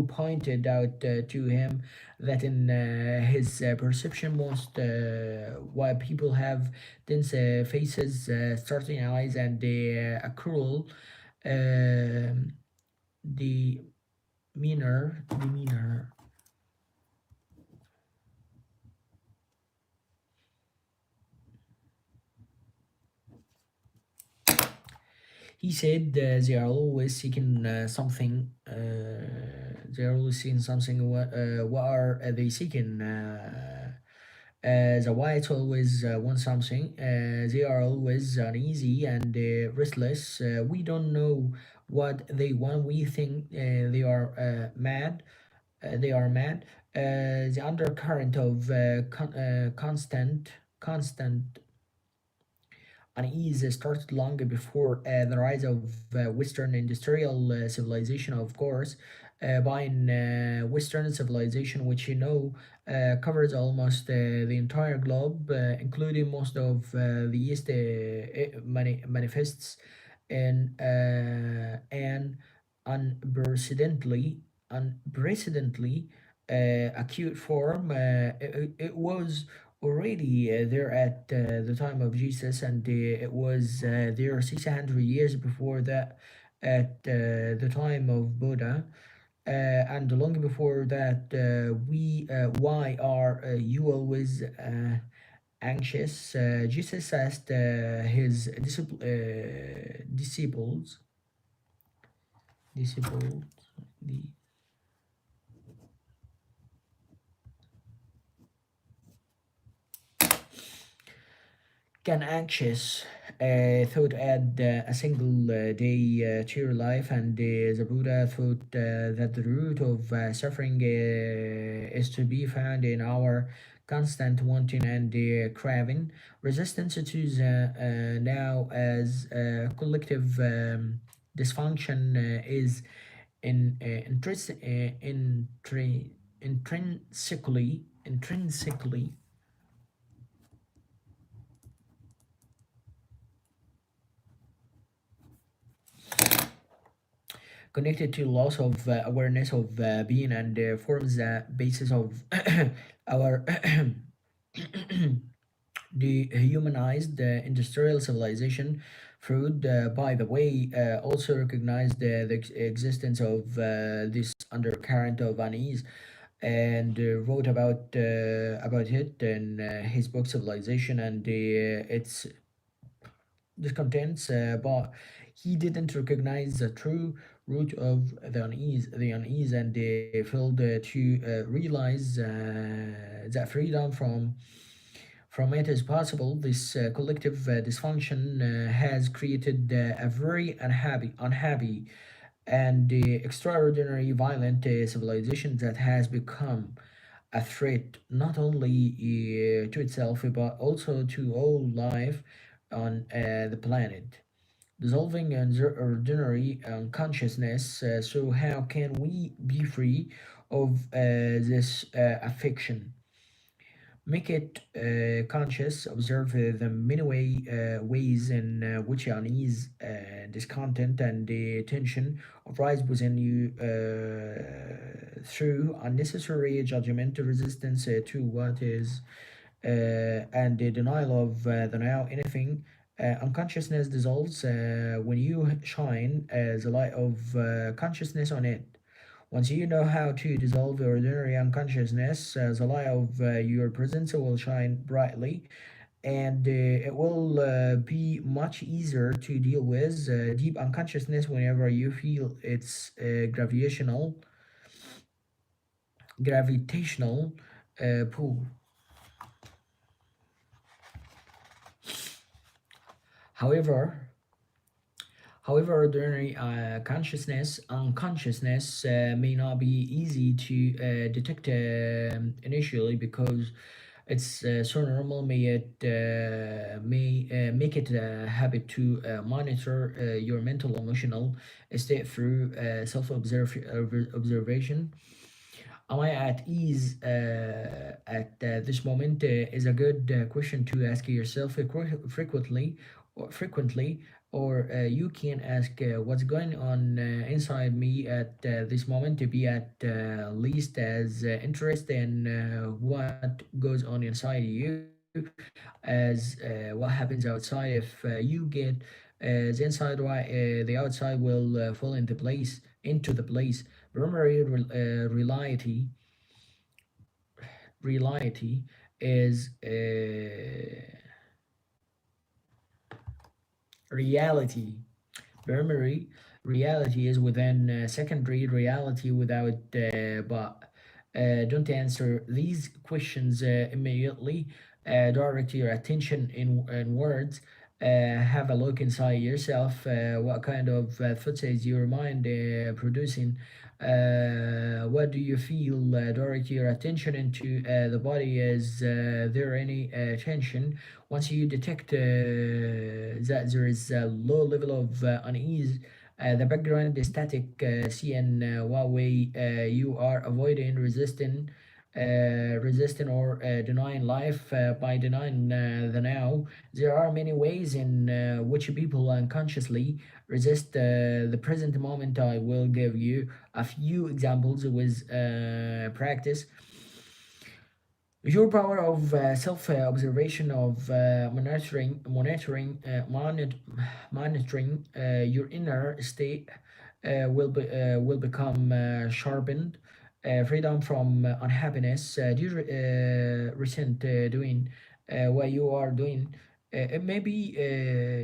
pointed out to him that in his perception most white people have dense faces, starting eyes, and a cruel um demeanor. He said they are always seeking something. They are always seeking something. What are they seeking? The whites always want something. They are always uneasy and restless. We don't know what they want. We think they are mad. They are mad. The undercurrent of constant unease started long before the rise of Western industrial civilization, of course. By Western civilization, which covers almost the entire globe, including most of the East, it manifests in an unprecedentedly acute form. It was already there at the time of Jesus, and it was there 600 years before that at the time of Buddha. And long before that, why are you always anxious? Jesus asked his disciples, can anxious thought add a single day to your life, and the Buddha thought that the root of suffering is to be found in our constant wanting and craving. Resistance to the now as collective dysfunction is in intrinsically connected to loss of awareness of being, and forms the basis of our dehumanized industrial civilization. Freud, by the way, also recognized the existence of this undercurrent of unease and wrote about it in his book Civilization and its discontents, but he didn't recognize the true root of the unease, and they failed to realize that freedom from it is possible. This collective dysfunction has created a very unhappy, and extraordinary violent civilization that has become a threat not only to itself but also to all life on the planet, dissolving ordinary consciousness. So, how can we be free of this affection? Make it conscious, observe the many ways in which unease, discontent, and tension arise within you through unnecessary judgment, resistance to what is, and the denial of the now. Anything unconsciousness dissolves when you shine the light of consciousness on it. Once you know how to dissolve ordinary unconsciousness, the light of your presence will shine brightly and it will be much easier to deal with deep unconsciousness whenever you feel its gravitational pull. However, However, ordinary consciousness, unconsciousness may not be easy to detect initially because it's so normal. May make it a habit to monitor your mental emotional state through observation. Am I at ease at this moment? Is a good question to ask yourself frequently, or you can ask what's going on inside me at this moment to be at least as interested in what goes on inside you as what happens outside. If you get the inside right, the outside will fall into the place. Remember, reality is reality. Primary reality is within secondary reality without but. Don't answer these questions immediately. Direct your attention in words. Have a look inside yourself. What kind of thoughts is your mind producing? What do you feel? Direct your attention into the body. Is there any tension? Once you detect that there is a low level of unease, the background is static. See in what way you are avoiding, resisting or denying life by denying the now. There are many ways in which people unconsciously resist the present moment. I will give you a few examples with practice. Your power of self-observation, of monitoring your inner state will become sharpened. Freedom from unhappiness. Do you resent doing what you are doing? It may be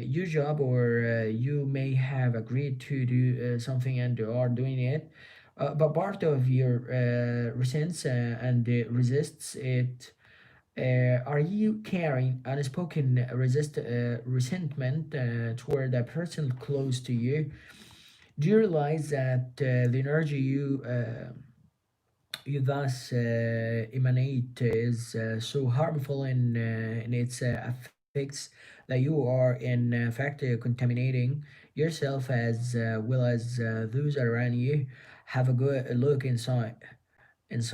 your job, or you may have agreed to do something and are doing it, but part of your resents and resists it. Are you carrying unspoken resentment toward a person close to you? Do you realize that the energy you thus emanate is so harmful in its effects that you are in fact contaminating yourself as well as those around you? Have a good look inside. Is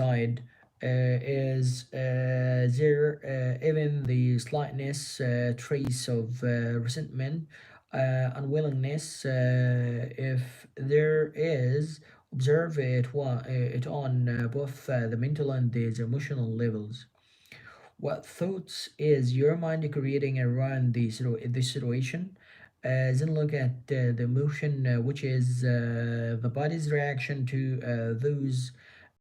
there even the slightest trace of resentment, unwillingness? If there is, observe it on both the mental and the emotional levels. What thoughts is your mind creating around this situation? Then look at the emotion, which is the body's reaction to those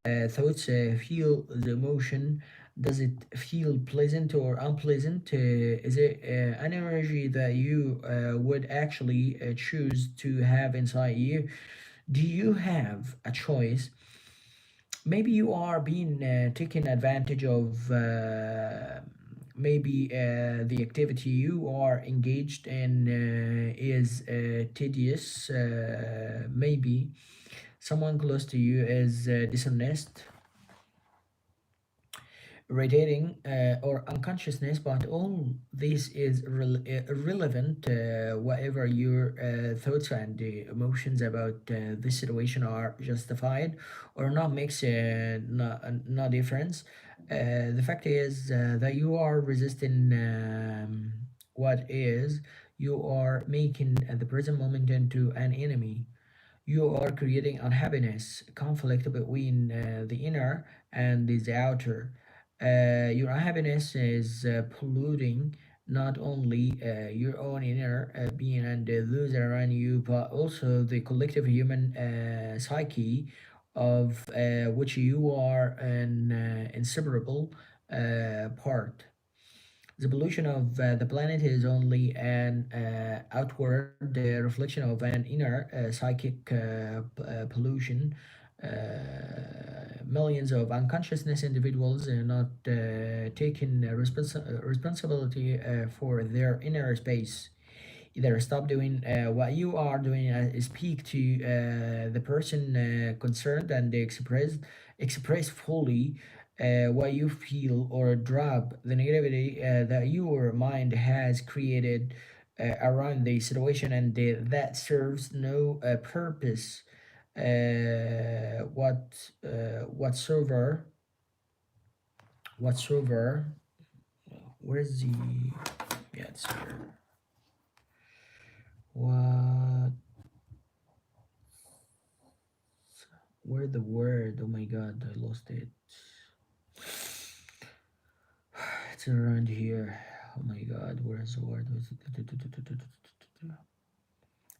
thoughts. Feel the emotion. Does it feel pleasant or unpleasant? Is it an energy that you would actually choose to have inside you? Do you have a choice? Maybe you are being taken advantage of. Maybe the activity you are engaged in is tedious. Maybe someone close to you is dishonest, irritating, or unconsciousness, but all this is irrelevant. Whatever your thoughts and emotions about this situation are justified or not makes no difference. The fact is that you are resisting what is. You are making the present moment into an enemy. You are creating unhappiness, conflict between the inner and the outer. Your unhappiness is polluting not only your own inner being and those around you, but also the collective human psyche of which you are an inseparable part. The pollution of the planet is only an outward reflection of an inner psychic pollution. Millions of unconsciousness individuals are not taking responsibility for their inner space. Either stop doing what you are doing, speak to the person concerned, and express fully what you feel, or drop the negativity that your mind has created around the situation, and that serves no purpose whatsoever. Where's the, yeah, it's here. What Where the word? Oh my god, I lost it. It's around here. Oh my god, where's the word?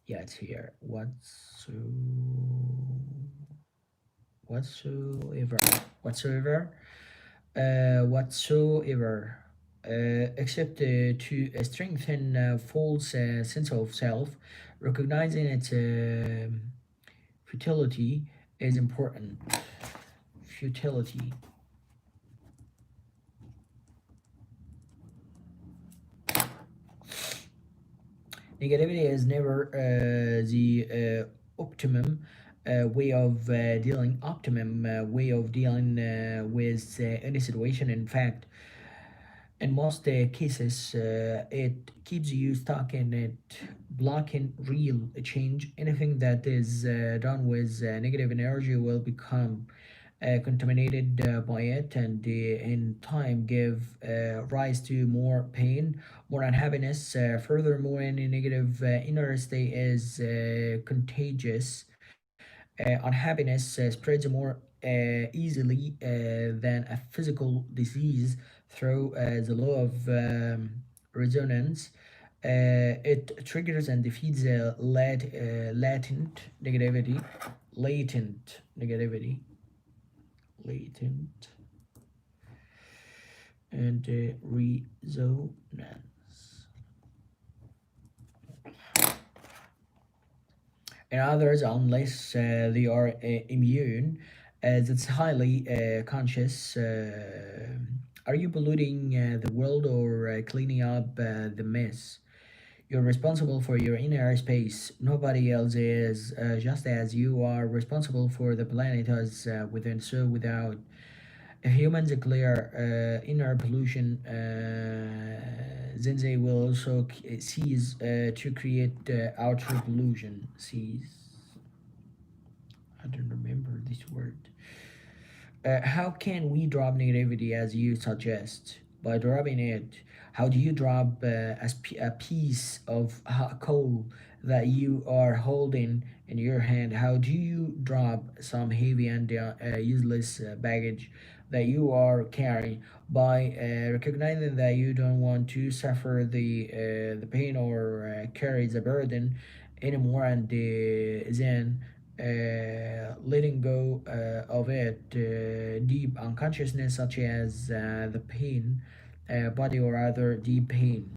Yeah, it's here. Whatsoever. Whatsoever. Whatsoever. Except to strengthen false sense of self, recognizing its futility is important. Futility. Negativity is never the optimum way of dealing with any situation. In fact, in most cases, it keeps you stuck in it, blocking real change. Anything that is done with negative energy will become contaminated by it, and in time give rise to more pain, more unhappiness. Furthermore, any negative inner state is contagious. Unhappiness spreads more easily than a physical disease through the law of resonance. It triggers and defeats latent negativity, latent and resonance. In others, unless they are immune, that's highly conscious. Are you polluting the world, or cleaning up the mess? You're responsible for your inner space. Nobody else is, just as you are responsible for the planet as within, so without. If humans clear inner pollution, then they will also cease to create outer pollution. Cease. I don't remember this word. How can we drop negativity as you suggest? By dropping it. How do you drop a piece of coal that you are holding in your hand? How do you drop some heavy and useless baggage that you are carrying? By recognizing that you don't want to suffer the pain, or carry the burden anymore, and then letting go of it, deep unconsciousness, such as the pain, body or other deep pain,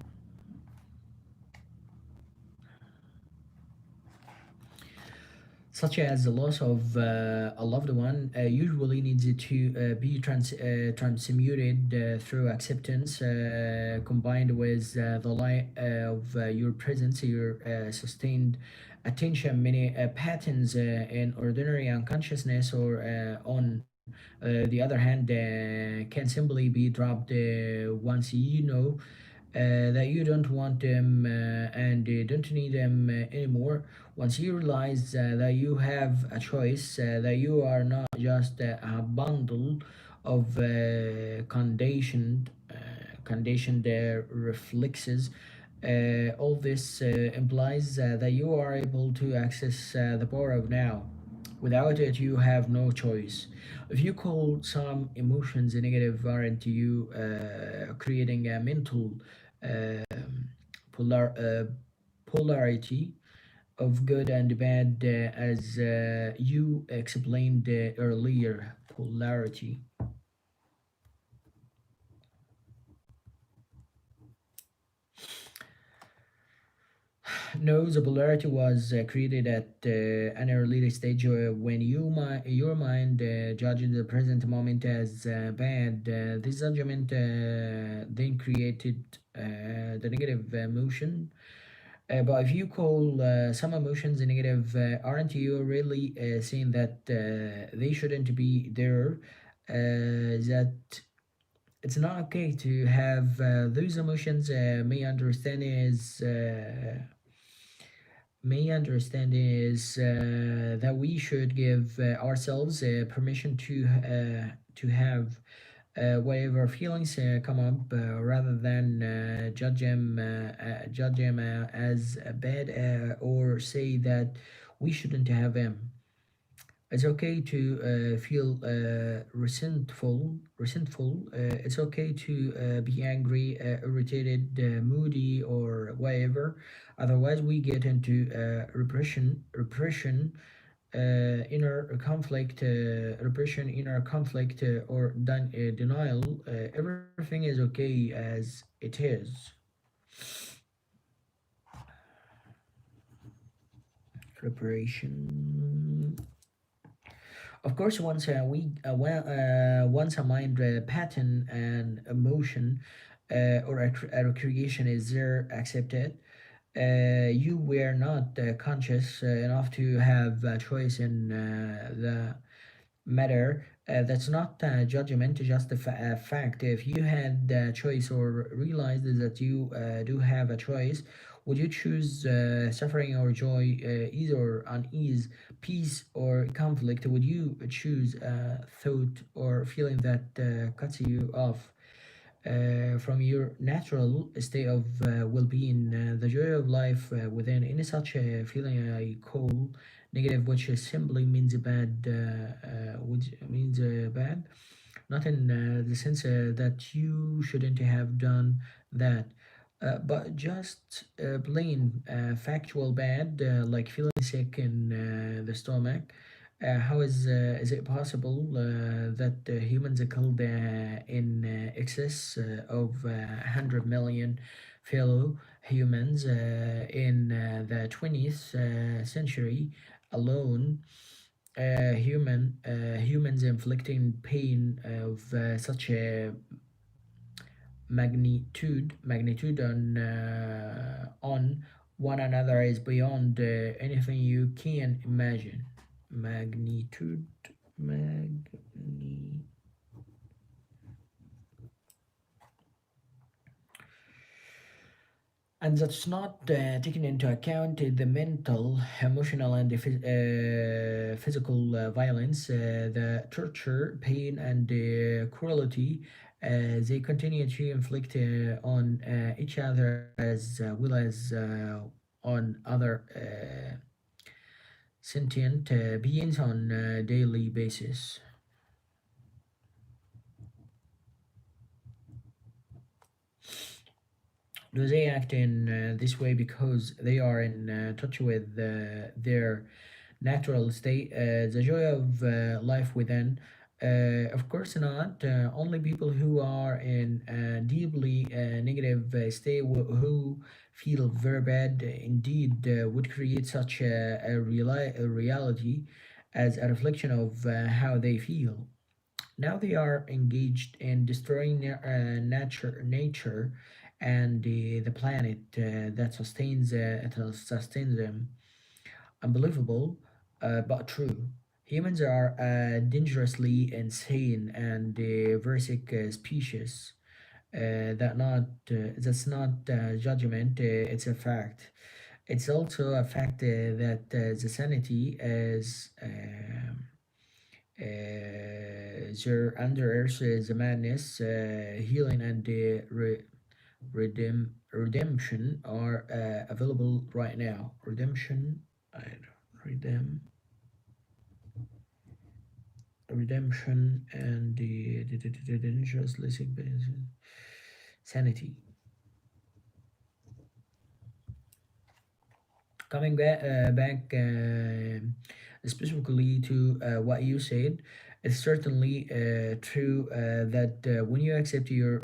such as the loss of a loved one, usually needs to be transmuted through acceptance, combined with the light of your presence, your sustained attention. Many patterns in ordinary unconsciousness, or on the other hand, can simply be dropped once you know that you don't want them and don't need them anymore. Once you realize that you have a choice, that you are not just a bundle of conditioned reflexes. All this implies that you are able to access the power of now. Without it, you have no choice. If you call some emotions negative, aren't you creating a mental polar, polarity of good and bad, as you explained earlier? Polarity. No, the polarity was created at an early stage when your mind judged the present moment as bad. This judgment then created the negative emotion. But if you call some emotions negative, aren't you really saying that they shouldn't be there? That it's not okay to have those emotions. May understand is that we should give ourselves permission to have whatever feelings come up rather than judge them as bad or say that we shouldn't have them. It's okay to feel resentful. It's okay to be angry, irritated, moody, or whatever. Otherwise, we get into inner conflict, or denial. Everything is okay as it is. Reparation. Of course, once a mind pattern and emotion or a recreation is there accepted, you were not conscious enough to have a choice in the matter. That's not judgment, just a fact. If you had a choice or realized that you do have a choice, would you choose suffering or joy, ease or unease, peace or conflict? Would you choose thought or feeling that cuts you off from your natural state of well-being? The joy of life within any such feeling I call negative, which simply means bad, which means bad, not in the sense that you shouldn't have done that, but just plain factual bad, like feeling sick in the stomach. How is it possible that humans are killed in excess of 100 million fellow humans in the 20th century alone? Humans inflicting pain of such a magnitude on one another is beyond anything you can imagine. Magnitude, magni. And that's not taking into account the mental, emotional, and the physical violence, the torture, pain, and cruelty they continue to inflict on each other as well as on other sentient beings on a daily basis. Do they act in this way because they are in touch with their natural state, the joy of life within? Of course not. Only people who are in a deeply negative state who feel very bad indeed would create such a reality as a reflection of how they feel. Now they are engaged in destroying nature and the planet that sustains them. Unbelievable, but true. Humans are dangerously insane and very sick species. That's not judgment. It's a fact. It's also a fact that the sanity is there under earth is a madness, healing, and redemption are available right now. Redem, redemption, and the dangerous sanity. Coming back specifically to what you said, It's certainly true that when you accept your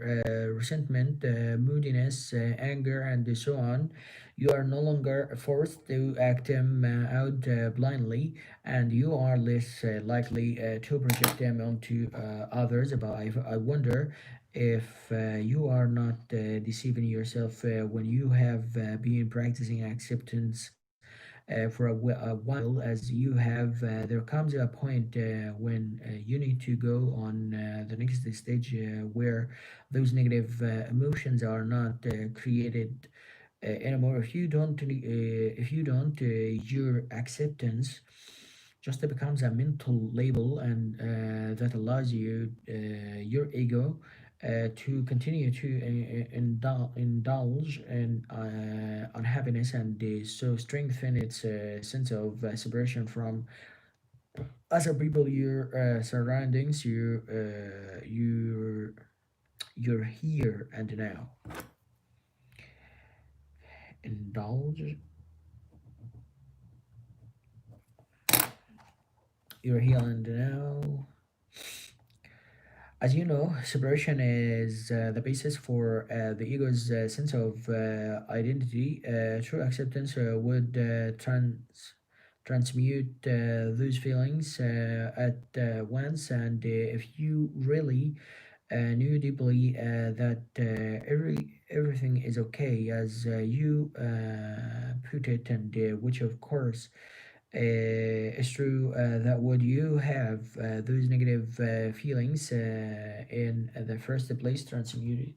resentment, moodiness, anger, and so on, you are no longer forced to act them out blindly, and you are less likely to project them onto others. But I wonder if you are not deceiving yourself when you have been practicing acceptance for a while as you have, there comes a point when you need to go on the next stage where those negative emotions are not created anymore. If you don't, your acceptance just becomes a mental label, and that allows your ego to continue to indulge in unhappiness, and so strengthen its sense of separation from other people, your surroundings, your here and now. Indulge your here and now. As you know, separation is the basis for the ego's sense of identity. True acceptance would transmute those feelings at once, and if you really knew deeply that everything is okay as you put it, and which of course it's true that would you have those negative feelings in the first place transmuted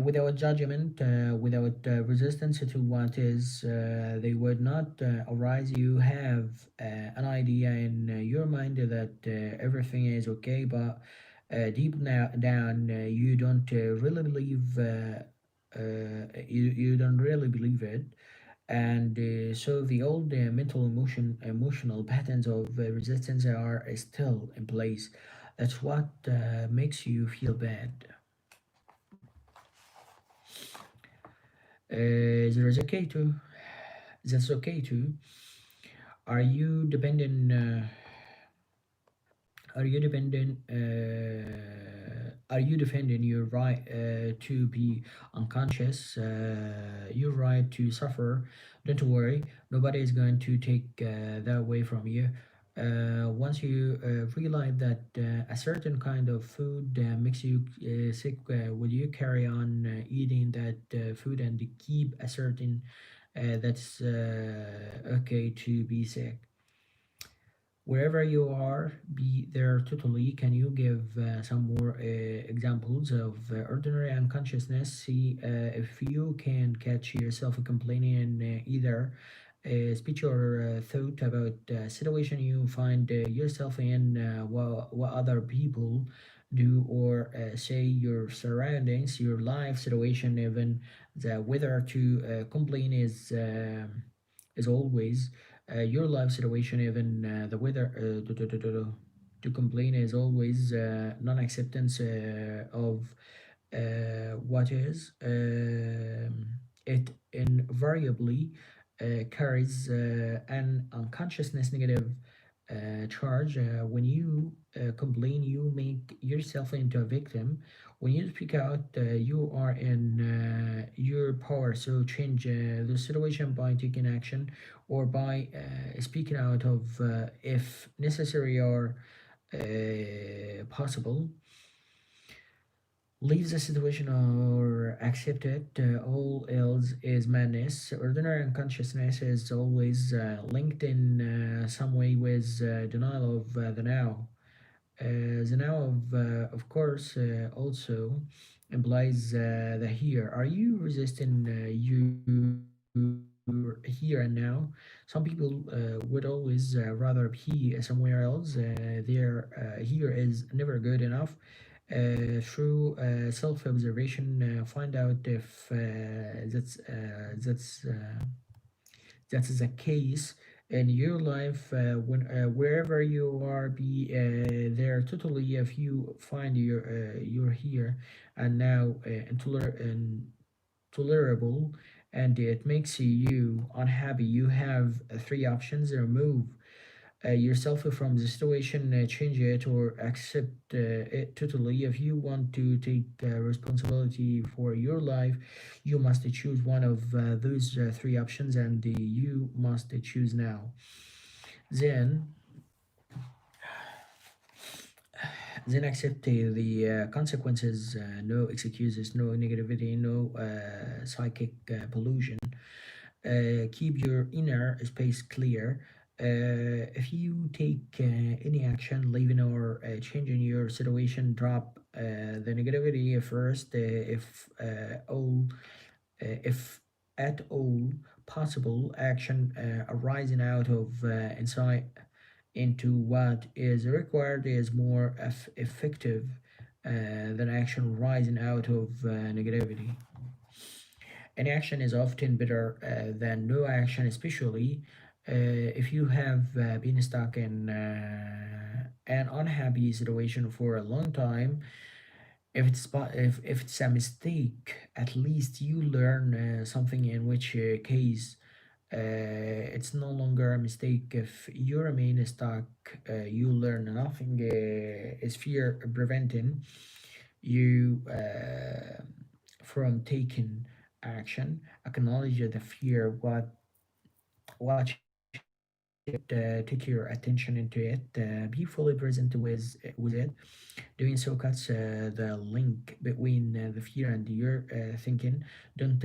without judgment, without resistance to what is, they would not arise. You have an idea in your mind that everything is okay, but deep down, you don't really believe. You don't really believe it, and so the old emotional patterns of resistance are still in place. That's what makes you feel bad. There is okay too. That's okay too. Are you dependent? Are you dependent? Are you defending your right to be unconscious? Your right to suffer? Don't worry, nobody is going to take that away from you. Once you realize that a certain kind of food makes you sick, will you carry on eating that food and keep a certain that's okay to be sick? Wherever you are, be there totally. Can you give some more examples of ordinary unconsciousness? See if you can catch yourself complaining in either speech or thought about situation you find yourself in, what other people do or say, your surroundings, your life situation, even the whether to complain is always your life situation, even the weather, to complain is always non-acceptance of what is. It invariably carries an unconsciousness negative charge. When you complain, you make yourself into a victim. When you speak out, you are in your power. So change the situation by taking action or by speaking out of, if necessary or possible. Leave the situation or accept it. All else is madness. Ordinary unconsciousness is always linked in some way with denial of the now. The now of course, also implies the here. Are you resisting your here and now? Some people would always rather be somewhere else. Their here is never good enough. Through self-observation, find out if that is the case in your life. When wherever you are, be there totally. If you find your here and now intolerant tolerable and it makes you unhappy, you have three options: remove yourself from the situation, change it, or accept it totally. If you want to take responsibility for your life, you must choose one of those three options, and you must choose now. Then, then accept the consequences. No excuses, no negativity, no psychic pollution. Keep your inner space clear. If you take any action, leaving or changing your situation, drop the negativity first. If at all possible, action arising out of insight into what is required is more effective than action rising out of negativity. Inaction is often better than no action, especially if you have been stuck in an unhappy situation for a long time. If it's a mistake, at least you learn something, in which case it's no longer a mistake. If you remain stuck, you learn nothing. Is fear preventing you from taking action? Acknowledge the fear, watch it, take your attention into it, be fully present with it. Doing so cuts the link between the fear and your thinking. Don't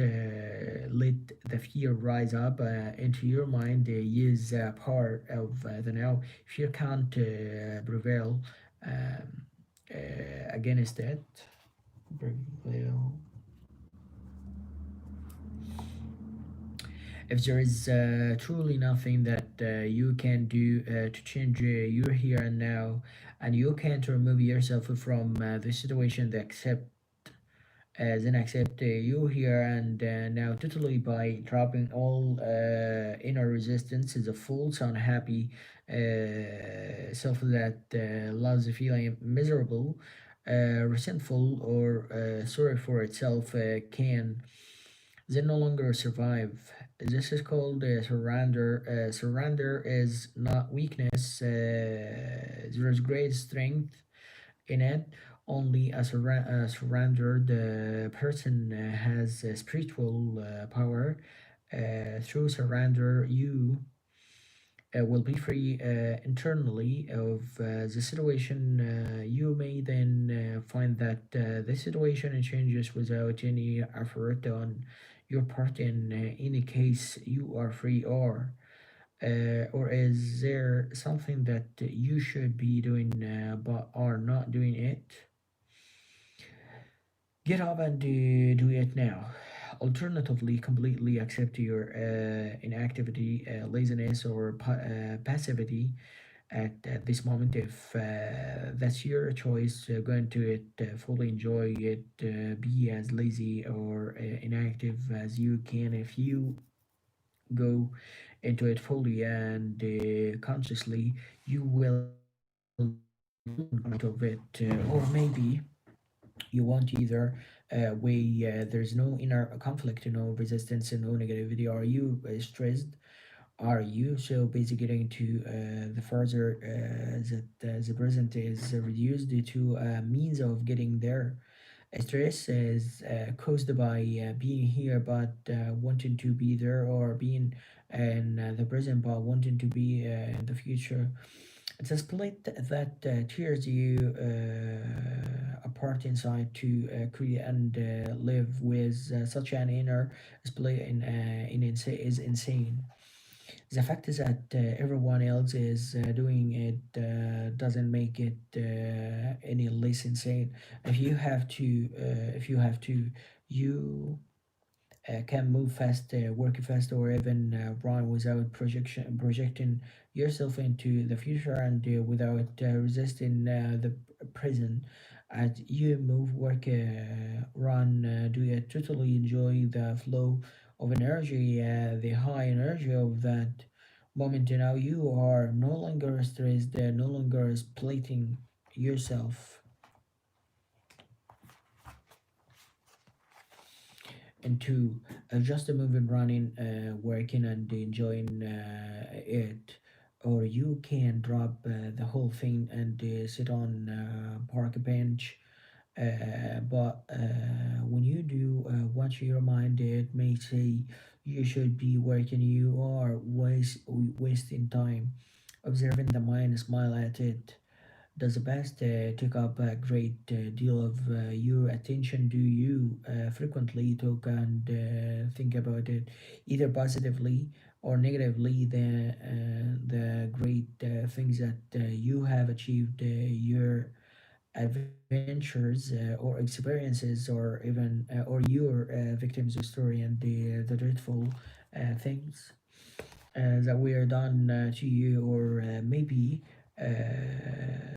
let the fear rise up into your mind. Use part of the now. Fear can't prevail um, against it. Prevail. If there is truly nothing that you can do to change your here and now, and you can't remove yourself from the situation, that then accept you here and now totally by dropping all inner resistance. Is a false unhappy self that loves feeling miserable, resentful, or sorry for itself, can they no longer survive. This is called surrender. Surrender is not weakness. There is great strength in it. Only a surrendered person has spiritual power. Through surrender, you will be free internally of the situation. You may then find that the situation changes without any effort on your part. In any case, you are free. Or is there something that you should be doing but are not doing it? Get up and do it now. Alternatively, completely accept your inactivity, laziness, or passivity at this moment. If that's your choice, go into it, fully enjoy it, be as lazy or inactive as you can. If you go into it fully and consciously, you will out of it. Or maybe you want either way. There's no inner conflict, no resistance, no negativity. Are you stressed? Are you so busy getting to the further that the present is reduced to a means of getting there? Stress is caused by being here but wanting to be there, or being in the present but wanting to be in the future. It's a split that tears you apart inside. To create and live with such an inner split is insane. The fact is that everyone else is doing it doesn't make it any less insane. If you have to, you can move fast, work fast, or even run without projecting yourself into the future, and without resisting the present. As you move, work, run, do it, totally enjoy the flow of energy, the high energy of that moment. Now you are no longer stressed, no longer splitting yourself. into just moving, running, working, and enjoying it, or you can drop the whole thing and sit on park bench. But when you do what your mind it may say you should be working, you are wasting time. Observing the mind, smile at it. Does the past take up a great deal of your attention? Do you frequently talk and think about it, either positively or negatively? The great things that you have achieved, your adventures or experiences, or even or your victims story, and the dreadful things that were done to you, or maybe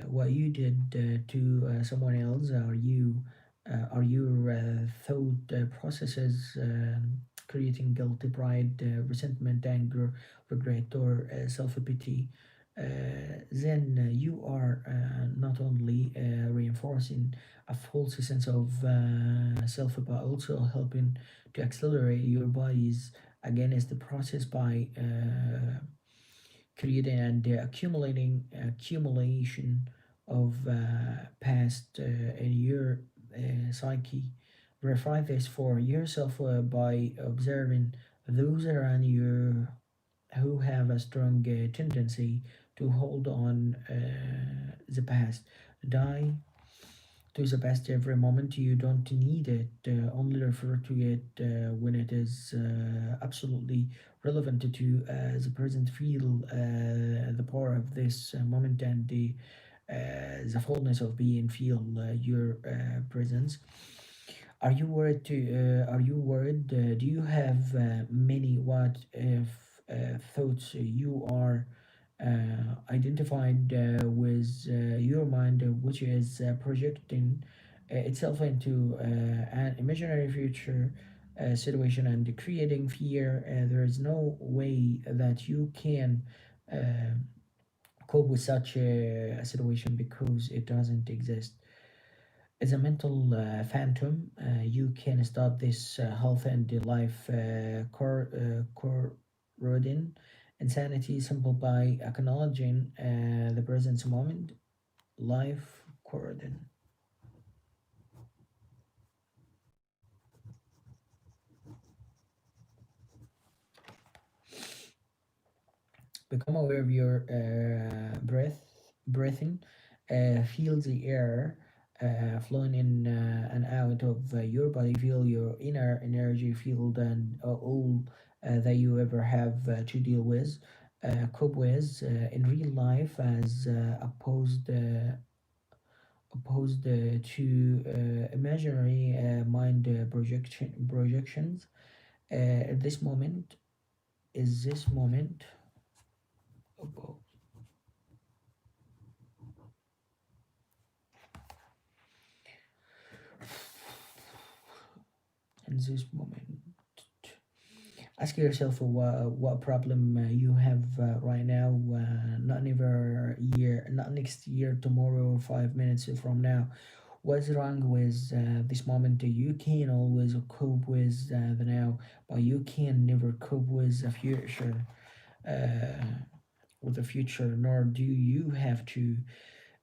what you did to someone else. Are your thought processes creating guilty, pride, resentment, anger, regret, or self-pity? Then you are not only reinforcing a false sense of self, but also helping to accelerate your body's against the process by creating and accumulation of past in your psyche. Verify this for yourself by observing those around you who have a strong tendency to hold on the past. Die to the past every moment. You don't need it, only refer to it when it is absolutely relevant to the present. Feel the power of this moment and the fullness of being. Feel your presence. Are you worried? Do you have many what if thoughts? You are identified with your mind, which is projecting itself into an imaginary future situation and creating fear. There is no way that you can uh, cope with such a situation because it doesn't exist. It's a mental phantom. You can stop this health and life corroding insanity simple by acknowledging the present moment. Life corroding become aware of your breathing. Feel the air flowing in and out of your body. Feel your inner energy field and all that you ever have to deal with, cope with in real life, as opposed to imaginary mind projections. At this moment, is this moment. Oh, in this moment, ask yourself what problem you have right now, not never year, not next year, tomorrow, or 5 minutes from now. What's wrong with this moment? You can always cope with the now, but you can never cope with the future. Uh, with the future, nor do you have to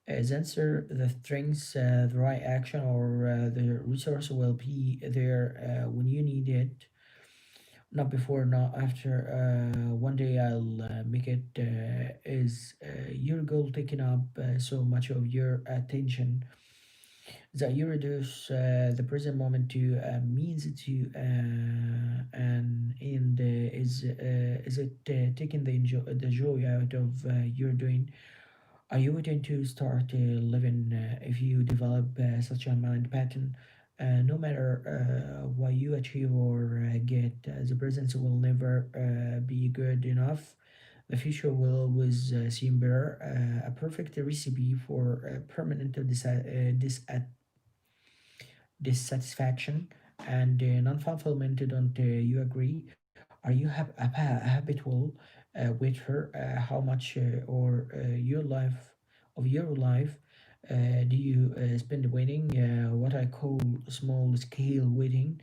answer the strengths, the right action, or the resource will be there when you need it, not before, not after. One day I'll make it. Is your goal taking up so much of your attention that you reduce the present moment to means to and is it taking the joy out of your doing? Are you waiting to start living if you develop such a mind pattern? No matter what you achieve or get, the present will never be good enough. The future will always seem better. A perfect recipe for permanent dissatisfaction and non-fulfillment. Don't you agree? Are you habitual waiter? How much or your life of your life do you spend waiting? What I call small scale waiting.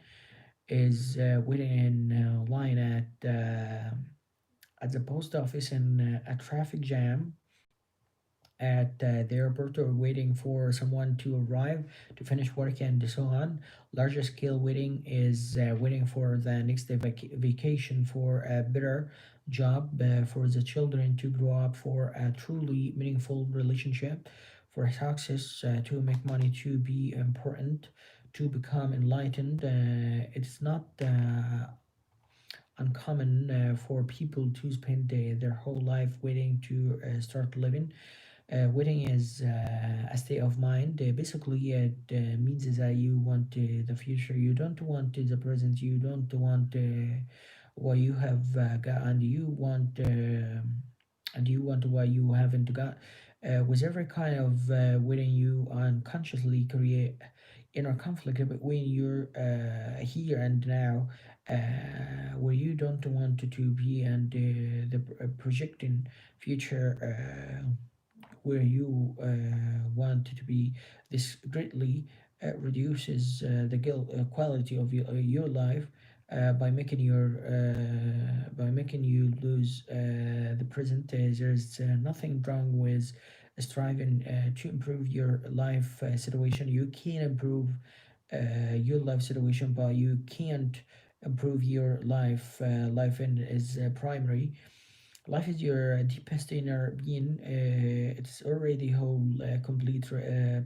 is waiting in line at the post office in a traffic jam at the airport, or waiting for someone to arrive to finish work and so on. Larger scale waiting is waiting for the next vacation, for a better job, for the children to grow up, for a truly meaningful relationship, for success, to make money, to be important, to become enlightened. It's not uncommon for people to spend their whole life waiting to start living. Waiting is a state of mind. Basically, it means that you want the future. You don't want the present. You don't want what you have got, and you want what you haven't got. With every kind of waiting, you unconsciously create inner conflict between your here and now, where you don't want to be, and the projecting future. Where you want to be. This greatly reduces the quality of your life by making you lose the present. There's nothing wrong with striving to improve your life situation. You can improve your life situation, but you can't improve your life in is primary. Life is your deepest inner being. It's already whole, complete,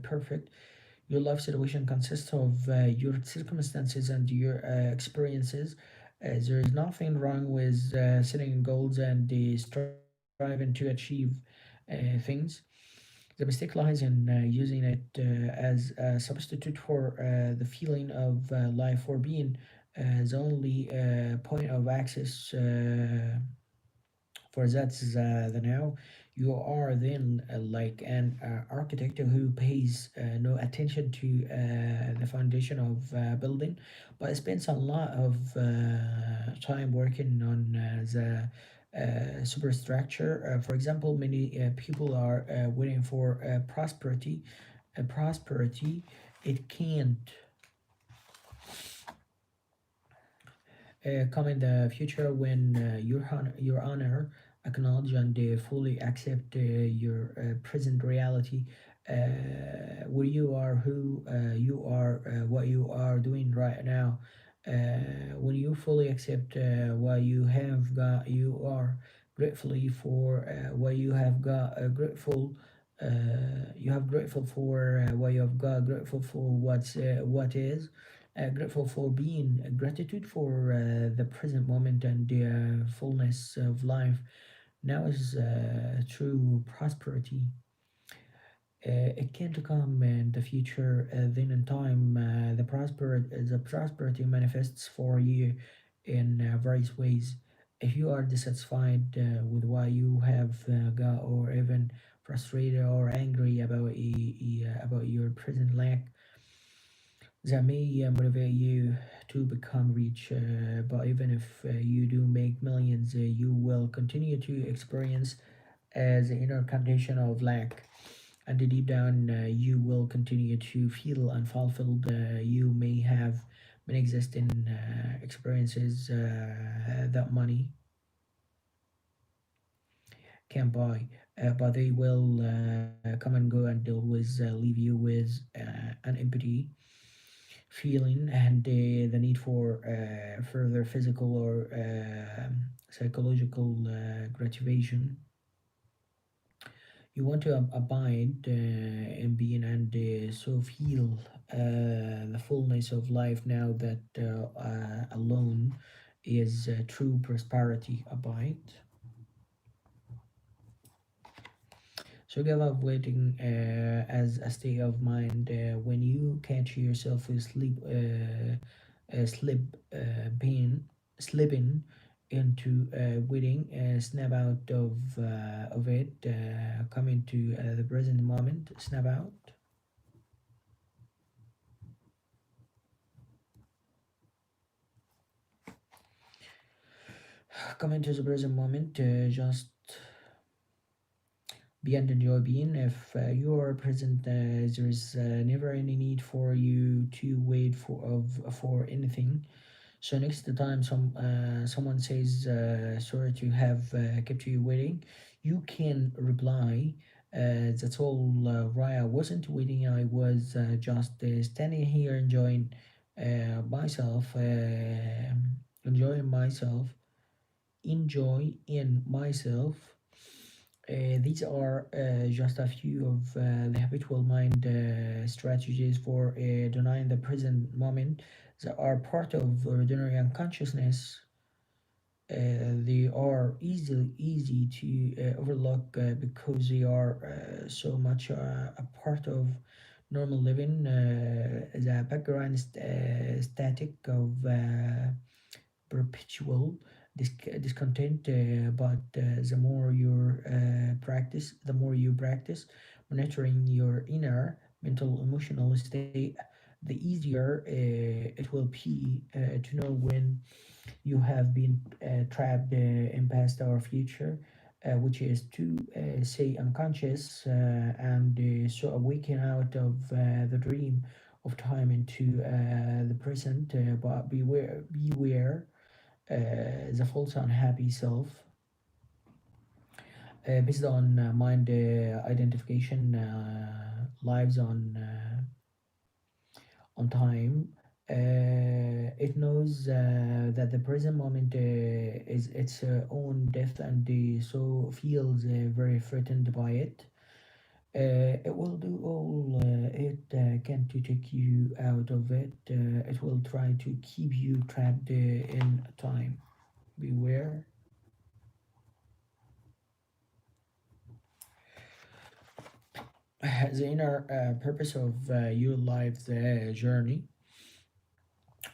perfect. Your life situation consists of your circumstances and your experiences. There is nothing wrong with setting goals and striving to achieve things. The mistake lies in using it as a substitute for the feeling of life, or being the only point of access. For that's the now. You are then like an architect who pays no attention to the foundation of building, but spends a lot of time working on the superstructure. For example, many people are waiting for prosperity. Prosperity, it can't come in the future when your honor, acknowledge and fully accept your present reality, where you are, who you are, what you are doing right now. When you fully accept what you have got, you are gratefully for what you have got, grateful. You have grateful for what you have got, grateful for what is, grateful for being, gratitude for the present moment and the fullness of life. Now is true prosperity. It can't come in the future. Then in time, the prosperity manifests for you in various ways. If you are dissatisfied with what you have got, or even frustrated or angry about your present lack, that may motivate you to become rich. But even if you do make millions, you will continue to experience as the inner condition of lack. And deep down, you will continue to feel unfulfilled. You may have many existing experiences that money can buy, but they will come and go, and they'll always leave you with an empty feeling, and the need for further physical or psychological gratification. You want to abide in being, and so feel the fullness of life now that alone is true prosperity. Abide. So give up waiting as a state of mind. When you catch yourself slip being slipping into waiting, snap out of it, come into the present moment, snap out, come into the present moment, just be and enjoy being. If you are present, there is never any need for you to wait for anything. So next time someone says sorry to have kept you waiting, you can reply, that's all right. I wasn't waiting. I was just standing here myself, enjoying myself, enjoy in myself. These are just a few of the habitual mind strategies for denying the present moment that are part of ordinary unconsciousness. They are easy to overlook because they are so much a part of normal living. The background static of perpetual discontent, but the more you practice monitoring your inner mental emotional state, the easier it will be to know when you have been trapped in past or future, which is to say unconscious, and so awaken out of the dream of time into the present, but beware the false unhappy self based on mind identification lives on time. It knows that the present moment is its own death, and so feels very threatened by it. It will do all it can to take you out of it. It will try to keep you trapped in time. Beware. The inner purpose of your life's journey.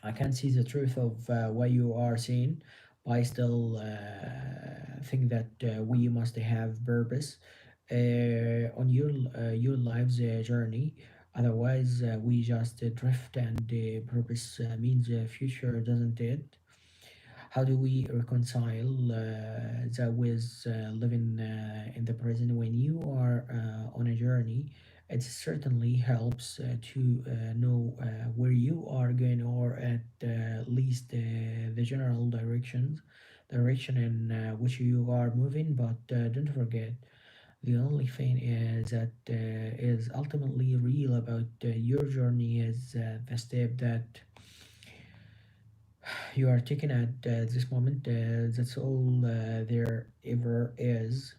I can see the truth of what you are saying, but I still think that we must have purpose on your life's journey. Otherwise, we just drift, and purpose means future, doesn't it? How do we reconcile that with living in the present when you are on a journey? It certainly helps to know where you are going, or at least the general direction in which you are moving. But don't forget, the only thing is that is ultimately real about your journey is the step that you are taking at this moment. That's all there ever is.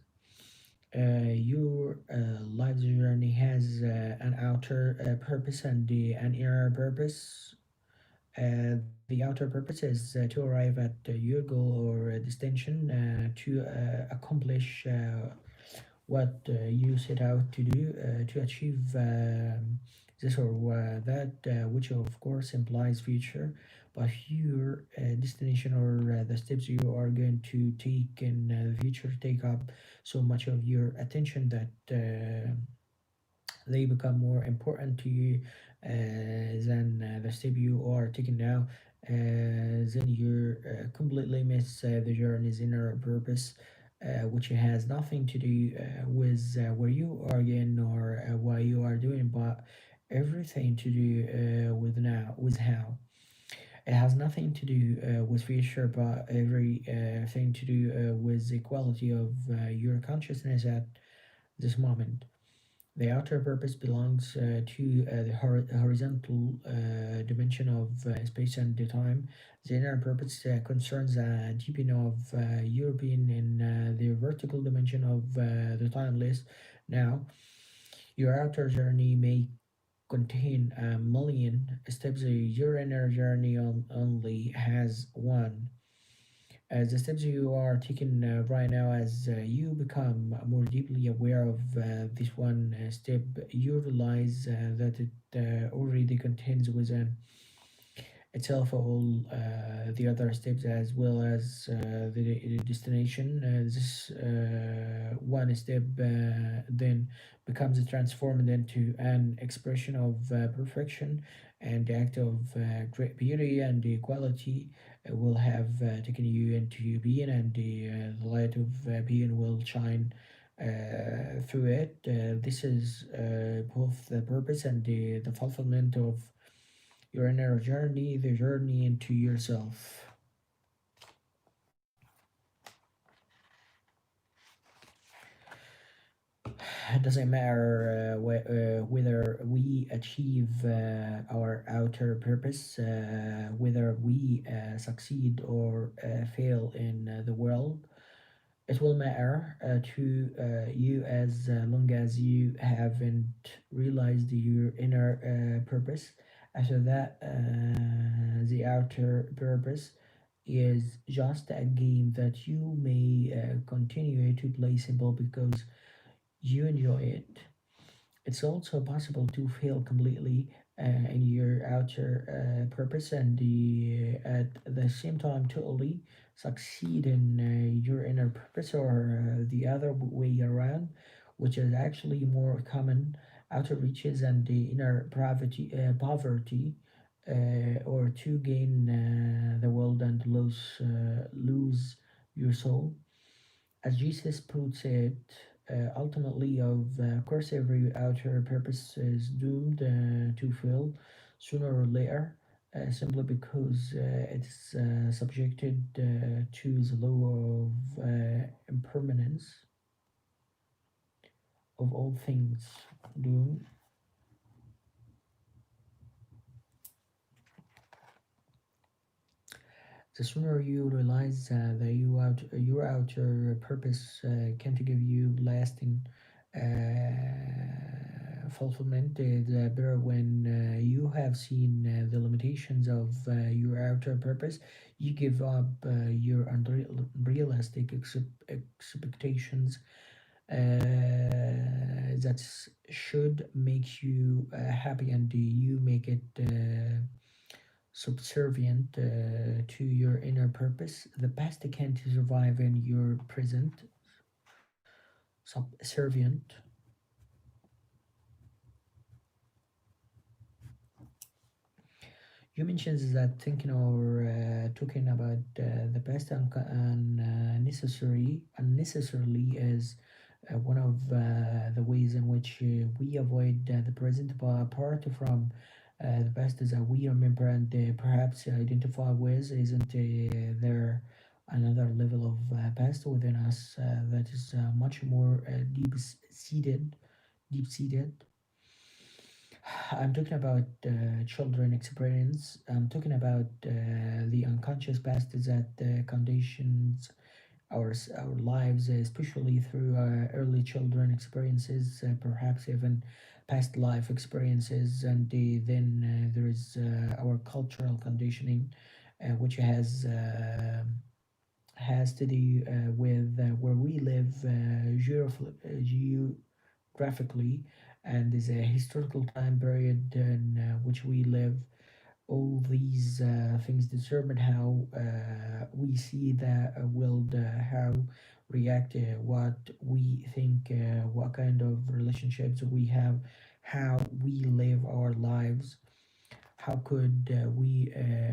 Your life's journey has an outer purpose and an inner purpose. The outer purpose is to arrive at your goal or destination, to accomplish what you set out to do, to achieve this or that, which of course implies future. But your destination or the steps you are going to take in the future take up so much of your attention that they become more important to you than the step you are taking now. Then you completely miss the journey's inner purpose, which has nothing to do with where you are going or what you are doing, but everything to do with how. It has nothing to do with future, but everything to do with the quality of your consciousness at this moment. The outer purpose belongs to the horizontal dimension of space and time. The inner purpose concerns the deepening of your being in the vertical dimension of the timeless. Now, your outer journey may contain a million steps. Your inner journey only has one. The steps you are taking right now, as you become more deeply aware of this one step, you realize that it already contains within itself all the other steps, as well as the destination. This one step then becomes transformed into an expression of perfection and act of great beauty and equality. Will have taken you into being, and the light of being will shine through it. This is both the purpose and the fulfillment of your inner journey, the journey into yourself. It doesn't matter whether we achieve our outer purpose, whether we succeed or fail in the world. It will matter to you as long as you haven't realized your inner purpose. After that, the outer purpose is just a game that you may continue to play simple because you enjoy it. It's also possible to fail completely in your outer purpose and at the same time totally succeed in your inner purpose, or the other way around, which is actually more common. Outer reaches and the inner poverty, or to gain the world and lose your soul. As Jesus puts it, ultimately, of course, every outer purpose is doomed to fail sooner or later, simply because it's subjected to the law of impermanence of all things. Doomed. The sooner you realize that your outer purpose can't give you lasting fulfillment, the better when you have seen the limitations of your outer purpose, you give up your unrealistic expectations that should make you happy, and you make it subservient to your inner purpose. The past can't survive in your present. Subservient. You mentioned that thinking or talking about the past unnecessarily is one of the ways in which we avoid the present. But apart from the past that we remember and perhaps identify with, isn't there another level of past within us that is much more deep seated? I'm talking about children experience. I'm talking about the unconscious past that conditions our lives, especially through early children experiences, perhaps even past life experiences, and then there is our cultural conditioning, which has to do with where we live geographically, and is a historical time period in which we live. All these things determine how we see the world, how react, what we think, what kind of relationships we have, how we live our lives. How could we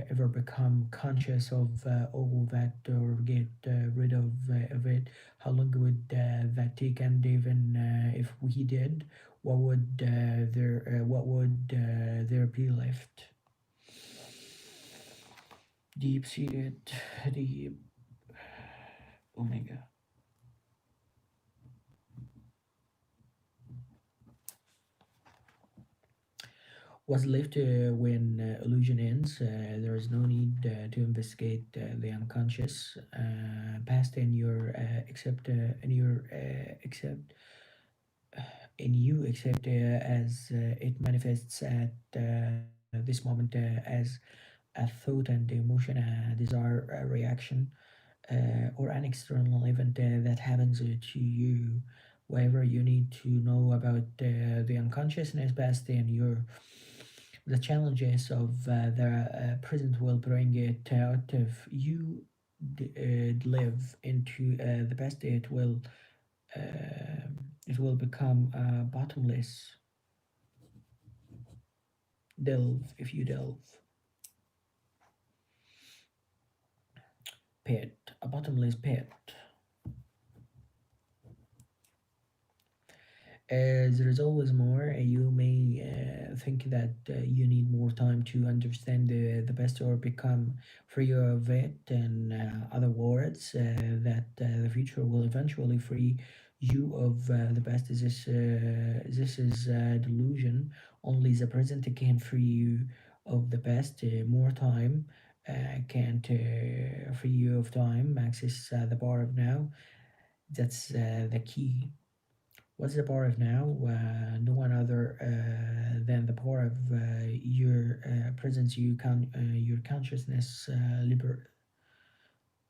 ever become conscious of all that or get rid of it? How long would that take? And even if we did, what would there be left? Deep seated, deep. Oh my god. Was left when illusion ends. There is no need to investigate the unconscious past in your except in you, except as it manifests at this moment as a thought and emotion, a desire, a reaction, or an external event that happens to you. Whatever you need to know about the unconsciousness past in your the challenges of the present will bring it out. If you live into the past, it will become bottomless delve. If you delve pit, a bottomless pit. There is always more. You may think that you need more time to understand the best or become free of it. In other words, that the future will eventually free you of the past. This is delusion. Only the present can free you of the past. More time can't free you of time. Access the power of now. That's the key. What's the power of now? No one other than the power of your presence. Your consciousness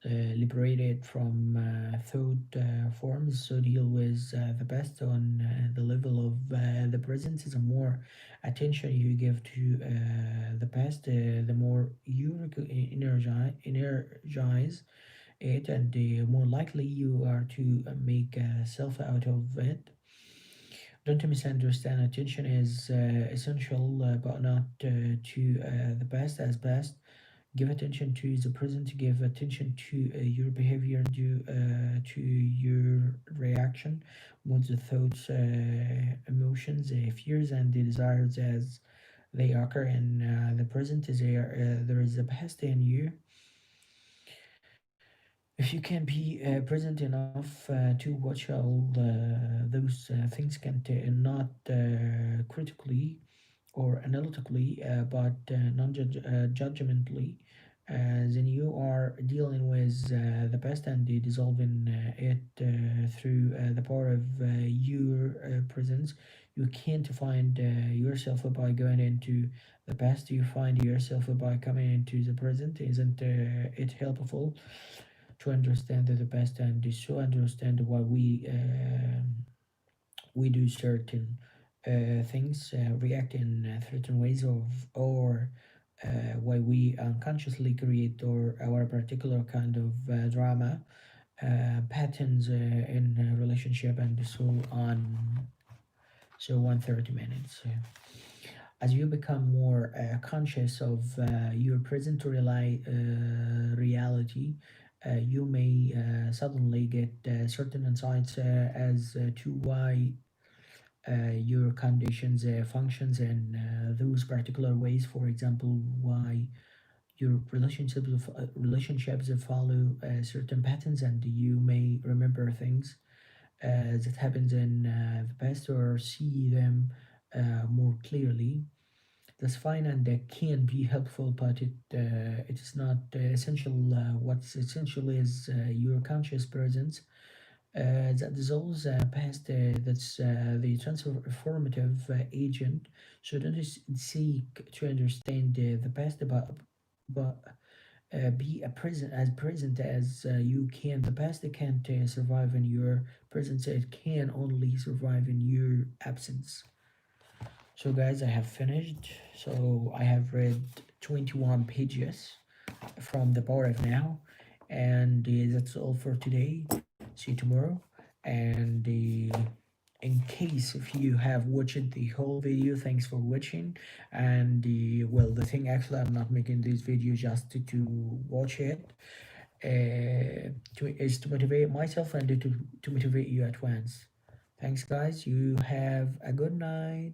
liberated from thought forms. So deal with the best on the level of the present. The more attention you give to the past, the more you energize it, and the more likely you are to make self out of it. Don't misunderstand. Attention is essential, but not to the past as past. Give attention to the present. Give attention to your behavior, to your reaction, moods, thoughts, emotions, fears, and the desires as they occur in the present. There is a past in you. If you can be present enough to watch all those things, can not critically or analytically, but non-judgmentally, then you are dealing with the past and dissolving it through the power of your presence. You can't find yourself by going into the past. You find yourself by coming into the present. Isn't it helpful to understand the past and to understand why we do certain things, react in certain ways of, or why we unconsciously create or our particular kind of drama, patterns in a relationship, and so on. So 130 minutes. As you become more conscious of your present reality, you may suddenly get certain insights as to why your conditions functions in those particular ways. For example, why your relationships follow certain patterns, and you may remember things that happened in the past or see them more clearly. That's fine, and can be helpful, but it is not essential. What's essential is your conscious presence that dissolves past. That's the transformative agent. So don't seek to understand the past, but be a present as present as you can. The past can't survive in your presence. It can only survive in your absence. So guys, I have finished. So I have read 21 pages from The Power of Now, and that's all for today. See you tomorrow. And in case if you have watched the whole video, thanks for watching. And well, the thing actually, I'm not making this video just to watch it. Is to motivate myself and to motivate you at once. Thanks guys. You have a good night.